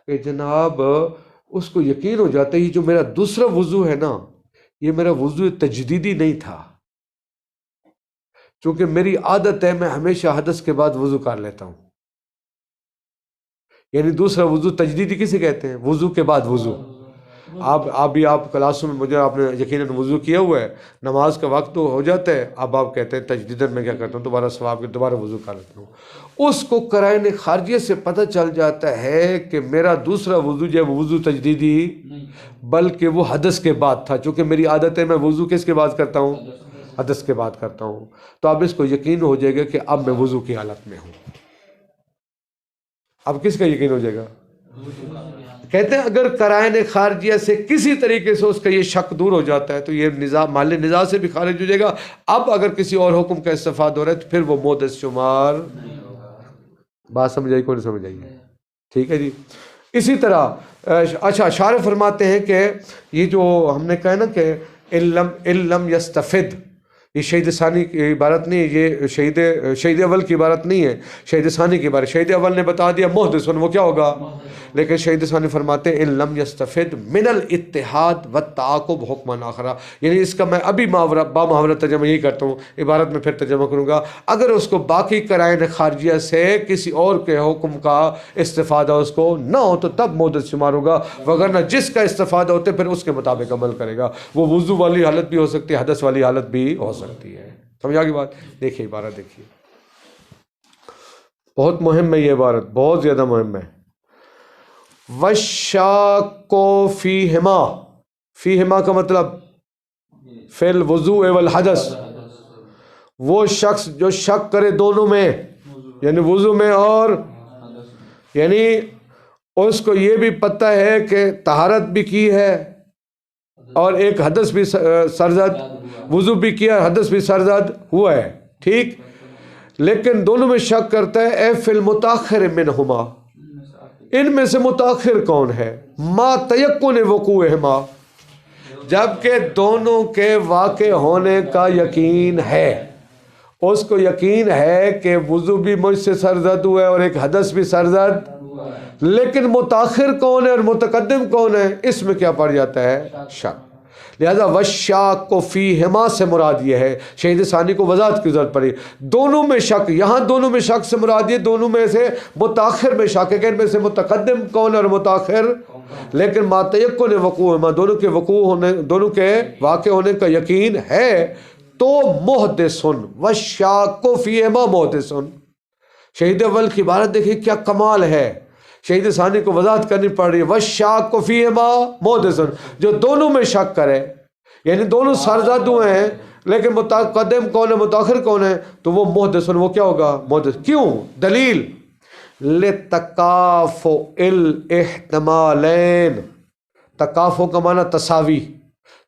کہ جناب اس کو یقین ہو جاتا ہے یہ جو میرا دوسرا وضو ہے نا، یہ میرا وضو تجدیدی نہیں تھا، چونکہ میری عادت ہے میں ہمیشہ حدث کے بعد وضو کر لیتا ہوں، یعنی دوسرا وضو تجدیدی کسے کہتے ہیں؟ وضو کے بعد وضو۔ آپ کلاسوں میں مجھے آپ نے یقیناً وضو کیا ہوا ہے، نماز کا وقت تو ہو جاتا ہے، اب آپ کہتے ہیں تجدیداً میں کیا کرتا ہوں، دوبارہ ثواب کے دوبارہ وضو کر لیتا ہوں۔ اس کو قرائن خارجیہ سے پتہ چل جاتا ہے کہ میرا دوسرا وضو جو ہے وہ وضو تجدیدی بلکہ وہ حدث کے بعد تھا، چونکہ میری عادت ہے میں وضو کس کے بعد کرتا ہوں، حدث کے بعد کرتا ہوں، تو اب اس کو یقین ہو جائے گا کہ اب میں وضو کی حالت میں ہوں۔ اب کس کا یقین ہو جائے گا؟ کہتے ہیں اگر قرائن خارجیہ سے کسی طریقے سے اس کا یہ شک دور ہو جاتا ہے تو یہ نزاع، محل نزاع سے بھی خارج ہو جائے گا، اب اگر کسی اور حکم کا استفاد ہو رہا ہے تو پھر وہ محدث شمار۔ بات سمجھ آئی؟ کون سمجھ آئی ہے؟ ٹھیک ہے جی۔ اسی طرح اچھا شارح فرماتے ہیں کہ یہ جو ہم نے کہا نا کہ علم یستفد، یہ شہید ثانی کی عبارت نہیں ہے، یہ شہید اول کی عبارت نہیں ہے، شہید ثانی کی عبارت۔ شہید اول نے بتا دیا محدث، وہ کیا ہوگا، لیکن شہید ثانی فرماتے ہیں ان لم یستفد من الاتحاد والتعاقب حکما آخرا، یعنی اس کا میں ابھی بامحاورہ ترجمہ یہی کرتا ہوں، عبارت میں پھر ترجمہ کروں گا، اگر اس کو باقی قرائن خارجیہ سے کسی اور کے حکم کا استفادہ اس کو نہ ہو تو تب محدث شمار ہوگا، وگرنہ جس کا استفادہ ہوتے پھر اس کے مطابق عمل کرے گا، وہ وضو والی حالت بھی ہو سکتی ہے، حدث والی حالت بھی ہو سکتی ہے۔ سمجھا کی بات؟ دیکھیے عبارت دیکھیے، بہت مہم ہے یہ عبارت، بہت زیادہ مہم ہے۔ وَالشَّاكُّ فِيهِمَا کا مطلب فی الوضوء والحدث، وہ شخص جو شک کرے دونوں میں، یعنی وضو میں اور، یعنی اس کو یہ بھی پتہ ہے کہ طہارت بھی کی ہے اور ایک حدث بھی سرزد، وضو بھی کیا، حدث بھی سرزد ہوا ہے، ٹھیک، لیکن دونوں میں شک کرتا ہے، اے فی المتاخر منہما، ان میں سے متاخر کون ہے، ما تیقن وقوعہما، جبکہ دونوں کے واقع ہونے کا یقین ہے، اس کو یقین ہے کہ وضو بھی مجھ سے سرزد ہوا ہے اور ایک حدث بھی سرزد، لیکن متاخر کون ہے اور متقدم کون ہے، اس میں کیا پڑ جاتا ہے، شک۔ لہذا وشاک فیہما سے مراد یہ ہے، شہید ثانی کو وضاحت کی ضرورت پڑی، دونوں میں شک، یہاں دونوں میں شک سے مراد یہ دونوں میں سے متاخر میں شک ہے کہ ان میں سے متقدم کون اور متاخر، لیکن ما تیقن وقوع ما دونوں کے وقوع ہونے، دونوں کے واقع ہونے کا یقین ہے تو محدثن وشاک فیہما محدثن۔ شہید اول کی عبارت دیکھیں کیا کمال ہے، شہید ثانی کو وضاحت کرنی پڑ رہی ہے، وشاک فیہما محدثن، جو دونوں میں شک کرے، یعنی دونوں سرزدوں ہیں لیکن متقدم کون ہے متاخر کون ہے، تو وہ محدثن، وہ کیا ہوگا محدث۔ کیوں؟ دلیل لتکافؤ الاحتمالین، تکافؤ کا معنی تساوی،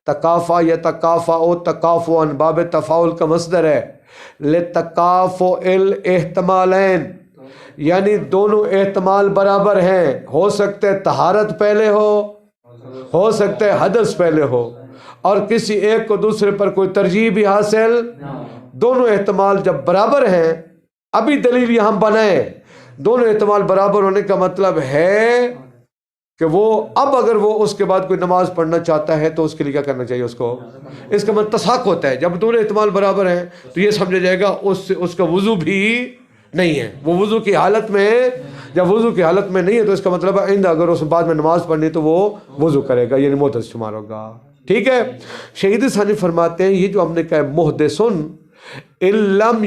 تکافا یا تکافا او تکافؤ باب تفاعل کا مصدر ہے، لتکافؤ الاحتمالین یعنی دونوں احتمال برابر ہیں، ہو سکتے طہارت پہلے ہو سکتے حدث پہلے ہو، اور کسی ایک کو دوسرے پر کوئی ترجیح بھی حاصل، دونوں احتمال جب برابر ہیں، ابھی دلیل یہاں بنائے، دونوں احتمال برابر ہونے کا مطلب ہے کہ وہ اب اگر وہ اس کے بعد کوئی نماز پڑھنا چاہتا ہے تو اس کے لیے کیا کرنا چاہیے، اس کو، اس کا مطلب تساق ہوتا ہے، جب دونوں احتمال برابر ہیں تو یہ سمجھا جائے گا اس کا وضو بھی نہیں ہے، وہ وضو کی حالت میں، جب وضو کی حالت میں نہیں ہے تو اس کا مطلب ہے آئندہ اگر اس بعد میں نماز پڑھنی تو وہ وضو کرے گا، یعنی محدث شمار ہوگا، ٹھیک ہے۔ شہید ثانی فرماتے ہیں یہ جو ہم نے کہا محدثن ان لم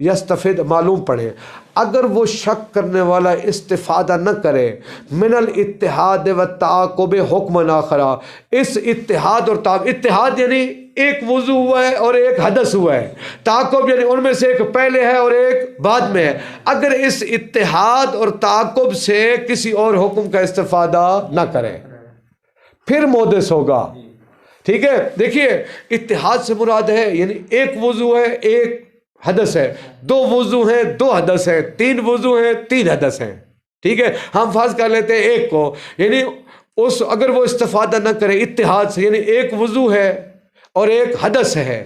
یستفد معلوم پڑھیں، اگر وہ شک کرنے والا استفادہ نہ کرے من الاتحاد والتعاقب حکم آخر، اس اتحاد اور اتحاد یعنی ایک وضو ہوا ہے اور ایک حدث ہوا ہے، تعاقب یعنی ان میں سے ایک پہلے ہے اور ایک بعد میں ہے، اگر اس اتحاد اور تعاقب سے کسی اور حکم کا استفادہ نہ کرے پھر محدث ہوگا، ٹھیک ہے۔ دیکھیے اتحاد سے مراد ہے یعنی ایک وضو ہے ایک حدث ہے، دو وضو ہیں دو حدث ہیں، تین وضو ہیں تین حدث ہیں، ٹھیک ہے۔ ہم فرض کر لیتے ہیں ایک کو، یعنی اگر وہ استفادہ نہ کرے اتحاد سے، یعنی ایک وضو ہے اور ایک حدث ہے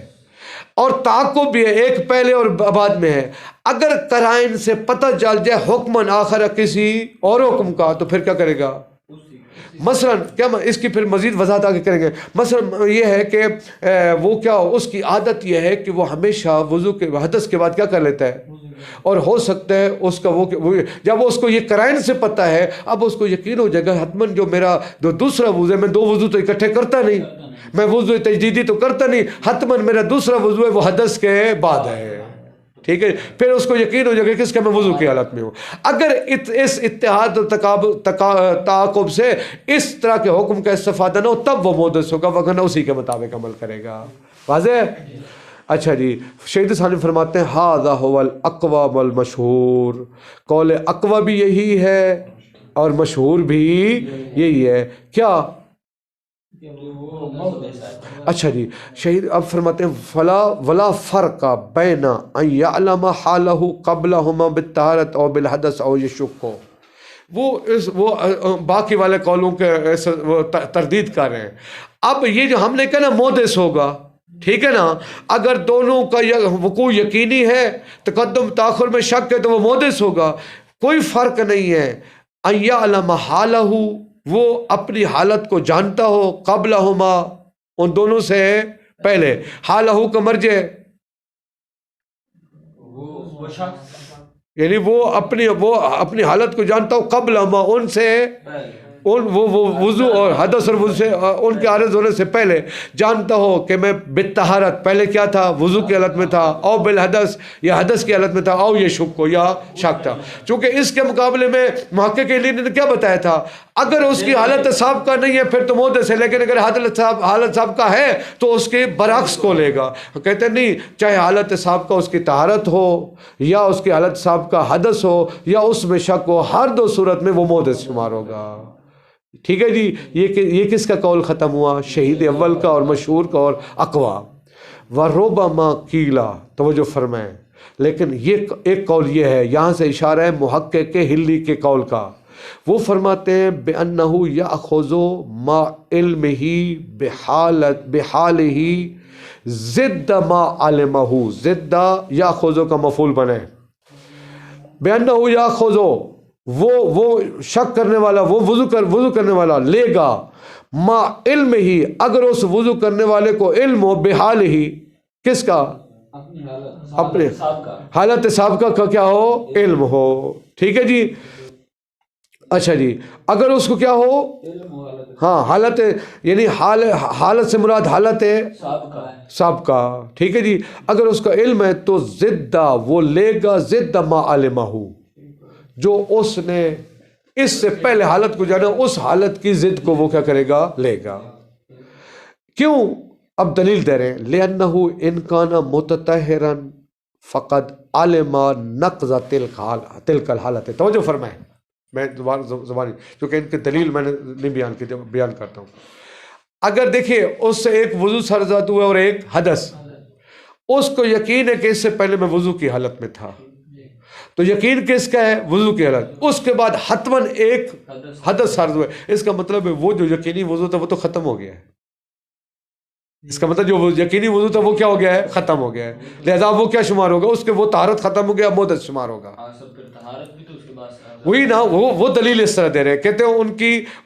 اور تعاقب بھی ہے، ایک پہلے اور بعد میں ہے، اگر قرائن سے پتہ چل جائے حکمن آخر کسی اور حکم کا تو پھر کیا کرے گا، مثلا کیا اس کی پھر مزید وضاحت آگے کریں گے، مثلا یہ ہے کہ وہ کیا اس کی عادت یہ ہے کہ وہ ہمیشہ وضو کے حدث کے بعد کیا کر لیتا ہے، اور ہو سکتا ہے اس کا وہ جب اس کو یہ قرائن سے پتہ ہے اب اس کو یقین ہو جائے گا حتماً جو میرا جو دوسرا وضو ہے، میں دو وضو تو اکٹھے کرتا نہیں، میں وضو تجدیدی تو کرتا نہیں، حتماً میرا دوسرا وضو ہے وہ حدث کے بعد ہے، ٹھیک ہے، پھر اس کو یقین ہو جائے گا کس کا میں وضو کی حالت میں ہوں۔ اگر اس اتحاد اور تعاقب سے اس طرح کے حکم کا استفادہ نہ ہو تب وہ محدث ہوگا، وگرنہ اسی کے مطابق عمل کرے گا، واضح ہے؟ اچھا جی، شہید ثانی فرماتے ہیں ھذا ھو الاقوی والمشہور، قول اقوی بھی یہی ہے اور مشہور بھی یہی ہے، کیا؟ اچھا جی، شہید اب فرماتے ہیں فلا ولا فرق بین ان یعلم حالہ قبلہما بالطہارۃ او بالحدث او یشک، وہ باقی والے قولوں کے تردید کر رہے ہیں۔ اب یہ جو ہم نے کہا نا محدث ہوگا، ٹھیک ہے نا، اگر دونوں کا وقوع یقینی ہے، تقدم تاخر میں شک ہے تو وہ محدث ہوگا، کوئی فرق نہیں ہے، ان یعلم حالہ وہ اپنی حالت کو جانتا ہو، قبلہما ان دونوں سے پہلے، حالہ کا مرجع یعنی وہ اپنی حالت کو جانتا ہو، قبلہما ان سے وہ وضو اور حدث اور وضو سے ان کے عارض ہونے سے پہلے جانتا ہو کہ میں بالطہارت پہلے کیا تھا، وضو کی حالت میں تھا، او بالحدث یا حدث کی حالت میں تھا، او یہ شک کو یا شک تھا، چونکہ اس کے مقابلے میں محقق علی نے کیا بتایا تھا، اگر اس کی حالت سابقہ نہیں ہے پھر تو محدث ہے، لیکن اگر حالت سابقہ ہے تو اس کے برعکس کو لے گا، کہتے ہیں نہیں، چاہے حالت سابقہ اس کی طہارت ہو یا اس کی حالت سابقہ حدث ہو یا اس میں شک ہو، ہر دو صورت میں وہ محدث شمار ہوگا، ٹھیک ہے جی۔ یہ کس کا قول ختم ہوا، شہید اول کا اور مشہور کا اور اقوا۔ وَرُبَمَا قِيلَ، توجہ فرمائیں، لیکن یہ ایک قول یہ ہے، یہاں سے اشارہ ہے محقق ہلی کے قول کا، وہ فرماتے ہیں بِأَنَّهُ يَأْخُذُ مَا عِلْمِهِ بِحَالِهِ ضِدَّ مَا عَلِمَهُ، ضِدَّ يَأْخُذُ کا مفعول بنے، بِأَنَّهُ يَأْخُذُ وہ شک کرنے والا، وہ وضو کرنے والا لے گا ما علم ہی اگر اس وضو کرنے والے کو علم ہو بحال ہی کس کا اپنے حالت سابقہ کا کیا ہو علم ہو ٹھیک ہے جی اچھا جی اگر اس کو کیا ہو ہاں حالت یعنی حالت سے مراد حالت سابقہ ٹھیک ہے جی اگر اس کا علم ہے تو زدہ وہ لے گا زدہ ما علمہ جو اس نے اس سے پہلے حالت کو جانا اس حالت کی ضد کو وہ کیا کرے گا لے گا کیوں اب دلیل دے رہے ہیں لِأَنَّهُ إِنْ كَانَ مُتَطَهِّرًا فَقَدْ عَلِمَ نَقْضَ تِلْكَ الْحَالَةِ توجہ فرمائیں میں زبانی کیونکہ ان کی دلیل میں نے نہیں بیان کرتا ہوں اگر دیکھیے اس سے ایک وضو سرزد ہوا اور ایک حدث اس کو یقین ہے کہ اس سے پہلے میں وضو کی حالت میں تھا تو یقین کس کا ہے وضو کی حالت اس کے بعد حتماً ایک حدث سرزد ہوا اس کا مطلب ہے وہ جو یقینی وضو تھا وہ تو ختم ہو گیا ہے اس کا مطلب جو یقینی وضو تھا وہ کیا ہو گیا ہے ختم ہو گیا ہے لہذا وہ کیا شمار ہوگا اس کے وہ طہارت ختم ہو گیا مدت شمار ہوگا وہی نا وہ دلیل اس طرح دے رہے ہیں کہتے ہیں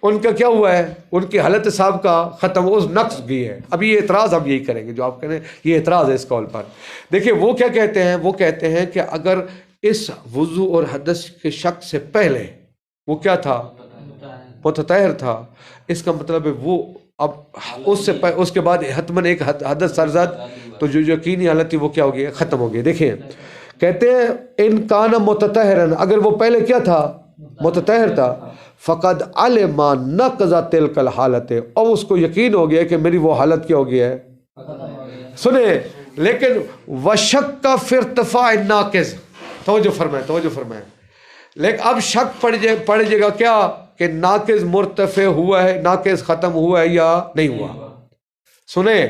ان کا کیا ہوا ہے ان کی حالت سابقہ ختم اس نقص گئی ہے اب یہ اعتراض ہم یہی کریں گے جو آپ کہہ رہے ہیں یہ اعتراض ہے اس قول پر دیکھیں وہ کیا کہتے ہیں وہ کہتے ہیں کہ اگر اس وضو اور حدث کے شک سے پہلے وہ کیا تھا متطہر تھا اس کا مطلب ہے وہ اب اس کے بعد حتماً ایک حدث سرزد تو جو یقینی حالت تھی وہ کیا ہو گئی ختم ہو گئی دیکھیں کہتے ہیں ان کان متطہرن اگر وہ پہلے کیا تھا متطہر تھا فقد علم نقض تلک الحالت اور اس کو یقین ہو گیا کہ میری وہ حالت کیا ہو گئی ہے سنیں لیکن وشک فی ارتفاع الناقض توجہ فرمائیں لیکن اب شک پڑ جائے گا کیا کہ ناقض مرتفع ہوا ہے ناقض ختم ہوا ہے یا نہیں ہوا سنیں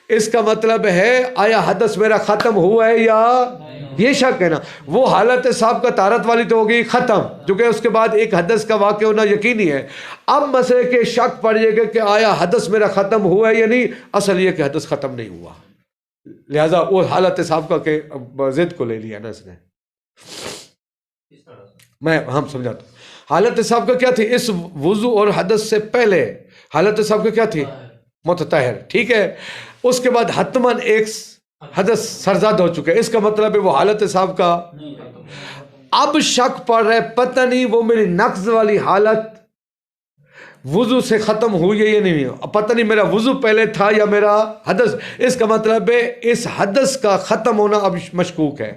اس کا مطلب ہے آیا حدث میرا ختم ہوا ہے یا یہ شک ہے نا وہ حالت صاحب کا طہارت والی تو ہو گئی ختم کیونکہ اس کے بعد ایک حدث کا واقع ہونا یقینی ہے اب مسئلے کے شک پڑ جائے گا کہ آیا حدث میرا ختم ہوا ہے یا نہیں اصل یہ کہ حدث ختم نہیں ہوا لہذا وہ حالت صاحب کا کہ ضد کو لے لیا نا اس نے میں ہم سمجھاتا ہوں حالت صاحب کا کیا تھی اس وضو اور حدث سے پہلے حالت صاحب کا کیا تھی متطہر ٹھیک ہے اس کے بعد حتماً ایک حدث سرزاد ہو چکا ہے اس کا مطلب ہے وہ حالت صاحب کا اب شک پڑ رہا ہے پتہ نہیں وہ میری نقض والی حالت وضو سے ختم ہوئی ہے یا نہیں پتہ نہیں میرا وضو پہلے تھا یا میرا حدث اس کا مطلب ہے اس حدث کا ختم ہونا اب مشکوک ہے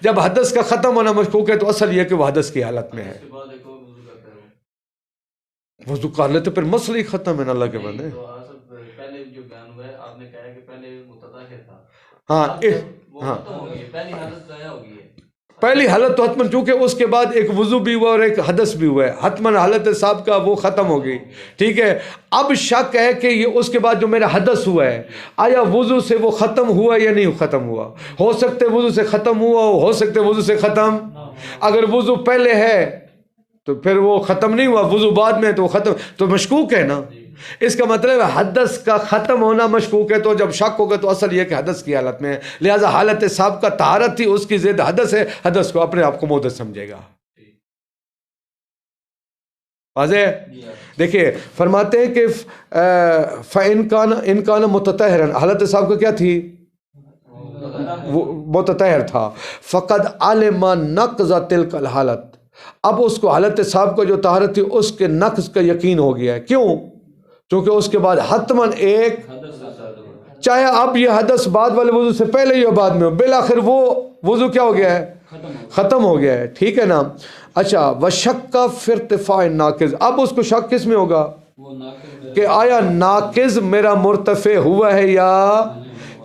جب حدث کا ختم ہونا مشکوک ہے تو اصل یہ کہ وہ حدث کی حالت میں ہے وضو کر لیتے پھر مسئلہ ہی ختم ہے نا اللہ کے بندے پہلے جو بیان ہوا ہے آپ نے کہا کہ پہلے متطہر تھا ہاں پہلی حالت ضائع ہو گئی ہے پہلی حالت تو حتماً چونکہ اس کے بعد ایک وضو بھی ہوا اور ایک حدث بھی ہوا ہے حتماً حالت صاحب کا وہ ختم ہو گئی ٹھیک ہے اب شک ہے کہ یہ اس کے بعد جو میرا حدث ہوا ہے آیا وضو سے وہ ختم ہوا یا نہیں ختم ہوا ہو سکتے وضو سے ختم ہوا ہو سکتے وضو سے ختم اگر وضو پہلے ہے تو پھر وہ ختم نہیں ہوا وضو بعد میں تو وہ ختم تو مشکوک ہے نا اس کا مطلب حدث کا ختم ہونا مشکوک ہے تو جب شک ہوگا تو اصل یہ کہ حدث کی حالت میں ہے لہذا حالت صاحب کا طہارت تھی اس کی ضد حدث ہے حدث کو اپنے آپ کو محدث سمجھے گا واضح دیکھیے فرماتے ہیں کہ فَإِنْ كَانَ مُتَطَهِرًا حالت صاحب کا کیا تھی وہ متطہر تھا فَقَدْ عَلِمَ نَقْضَ تِلْكَ الْحَالَةِ اب اس کو حالت صاحب کا جو طہارت تھی اس کے نقض کا یقین ہو گیا ہے کیوں چونکہ اس کے بعد حتماً ایک چاہے اب یہ حدث بعد والے وضو سے پہلے ہی بعد میں ہو بالآخر وہ وضو کیا ہو گیا ہے ختم ہو گیا ہے ٹھیک ہے نا اچھا وشک فی ارتفاع الناقض اب اس کو شک کس میں ہوگا کہ آیا ناقض میرا مرتفع ہوا ہے یا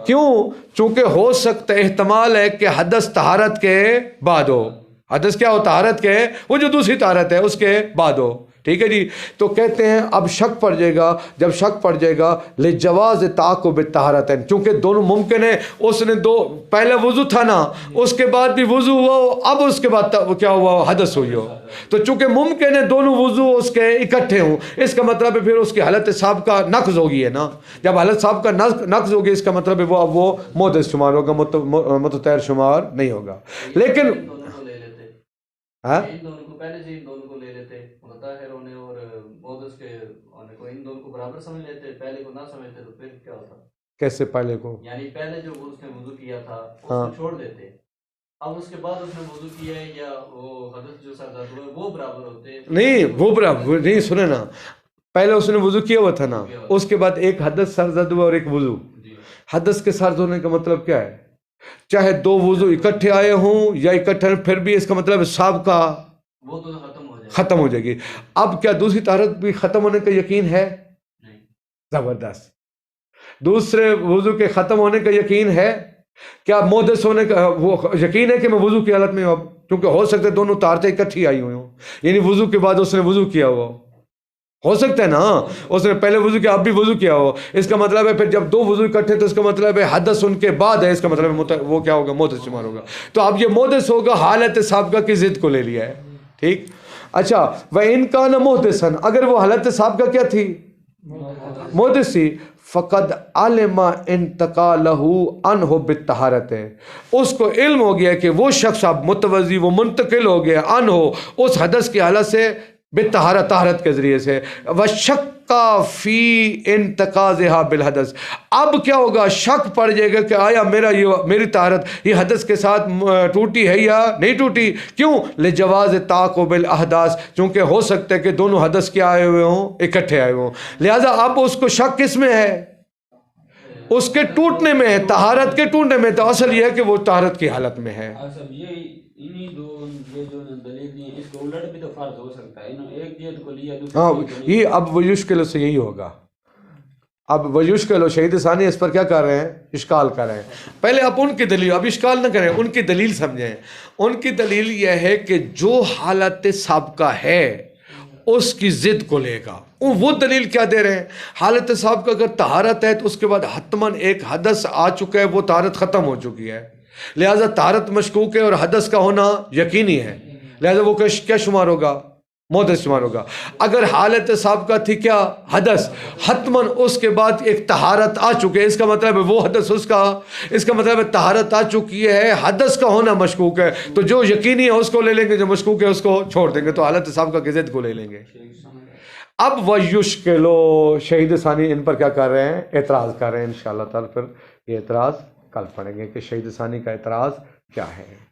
کیوں چونکہ ہو سکتا احتمال ہے کہ حدث طہارت کے بعد ہو حدث کیا ہو طہارت کے وہ جو دوسری طہارت ہے اس کے بعد ہو ٹھیک ہے جی تو کہتے ہیں اب شک پڑ جائے گا جب شک پڑ جائے گا لجواز تعاقب الطہارتین چونکہ دونوں ممکن ہے اس نے دو پہلے وضو تھا نا اس کے بعد بھی وضو ہوا ہو اب اس کے بعد کیا ہوا حدث ہوئی ہو تو چونکہ ممکن ہے دونوں وضو اس کے اکٹھے ہوں اس کا مطلب ہے پھر اس کی حالت صاحب کا نقض ہوگی ہے نا جب حالت صاحب کا نقض ہوگی اس کا مطلب ہے وہ محدث شمار ہوگا متطہر شمار نہیں ہوگا لیکن کو ان دونوں کو برابر سمجھ لیتے، پہلے کو نہ سمجھتے تو پھر کیا ہوتا؟ کیسے پہلے کو؟ یعنی پہلے جو اس نے وضو کیا تھا اس ہاں کو چھوڑ دیتے، اب اس کے بعد اس نے وضو کیا ہے یا وہ حدث جو سردار ہوئے وہ برابر ہوتے؟ نہیں، وہ برابر نہیں، سنے نا، پہلے اس نے وضو کیا ہوا تھا نا، اس کے بعد ایک حدث سرزد ہوا اور ایک وضو. حدث کے سرد ہونے کا مطلب کیا ہے؟ چاہے دو وضو اکٹھے آئے ہوں یا اکٹھے، پھر بھی اس کا مطلب ہے سابقہ وہ تو ختم ہو جائے گی. اب کیا دوسری طہارت بھی ختم ہونے کا یقین ہے؟ زبردست. دوسرے وضو کے ختم ہونے کا یقین ہے؟ کیا محدث ہونے کا وہ یقین ہے کہ میں وضو کی حالت میں ہوں؟ اب کیونکہ ہو سکتا ہے دونوں طہارتیں اکٹھی آئی ہوئی ہوں، یعنی وضو کے بعد اس نے وضو کیا ہوا ہو سکتا ہے نا، اس نے پہلے وضو کیا اب بھی وضو کیا ہو. اس کا مطلب ہے پھر جب دو وضو اکٹھے تو اس کا مطلب ہے حدث ان کے بعد ہے، اس کا مطلب ہے وہ کیا ہوگا؟ محدث شمار ہوگا. تو اب یہ محدث ہوگا، حالت سابقہ کی ضد کو لے لیا ہے. ٹھیک. اچھا، وَإِن كَانَ مُحْدِثًا، اگر وہ حالت سابقہ کیا تھی؟ محدث تھی. فقد علم انتقالہ عنہ بالطہارت، اس کو علم ہو گیا کہ وہ شخص اب متوضی، وہ منتقل ہو گیا عنہ اس حدث کی حالت سے بالطہارت، طہارت کے ذریعے سے. وشک فی انتقاضہا بالحدث، اب کیا ہوگا؟ شک پڑ جائے گا کہ آیا میری طہارت یہ حدث کے ساتھ ٹوٹی ہے یا نہیں ٹوٹی. کیوں؟ لجواز تعاقب الاحداث، چونکہ ہو سکتا ہے کہ دونوں حدث کیا آئے ہوئے ہوں؟ اکٹھے آئے ہوئے ہوں. لہذا اب اس کو شک کس میں ہے؟ اس کے ٹوٹنے میں ہے، طہارت کے ٹوٹنے میں. تو اصل یہ ہے کہ وہ طہارت کی حالت میں ہے. ہاں، یہ اب ویشکل سے یہی ہوگا. اب ویشکل شہید ثانی اس پر کیا کر رہے ہیں؟ اشکال کر رہے ہیں. پہلے آپ ان کی دلیل، اب اشکال نہ کریں، ان کی دلیل سمجھیں. ان کی دلیل یہ ہے کہ جو حالت سابقہ ہے اس کی ضد کو لے گا. وہ دلیل کیا دے رہے ہیں؟ حالت صاحب کا اگر طہارت ہے تو اس کے بعد حتماً ایک حدث آ چکا ہے، وہ طہارت ختم ہو چکی ہے، لہٰذا طہارت مشکوک ہے اور حدث کا ہونا یقینی ہے، لہٰذا وہ کیا شمار ہوگا؟ محدث شمار ہوگا. اگر حالت صاحب کا تھی کیا؟ حدث، حتماً اس کے بعد ایک طہارت آ چکے، اس کا مطلب ہے وہ حدث اس کا مطلب ہے طہارت آ چکی ہے، حدث کا ہونا مشکوک ہے. تو جو یقینی ہے اس کو لے لیں گے، جو مشکوک ہے اس کو چھوڑ دیں گے. تو حالت صاحب کا ضد کو لے لیں گے. اب ویشکلو شہید ثانی ان پر کیا کر رہے ہیں؟ اعتراض کر رہے ہیں. انشاءاللہ تعالی پھر یہ اعتراض کل پڑھیں گے کہ شہید ثانی کا اعتراض کیا ہے.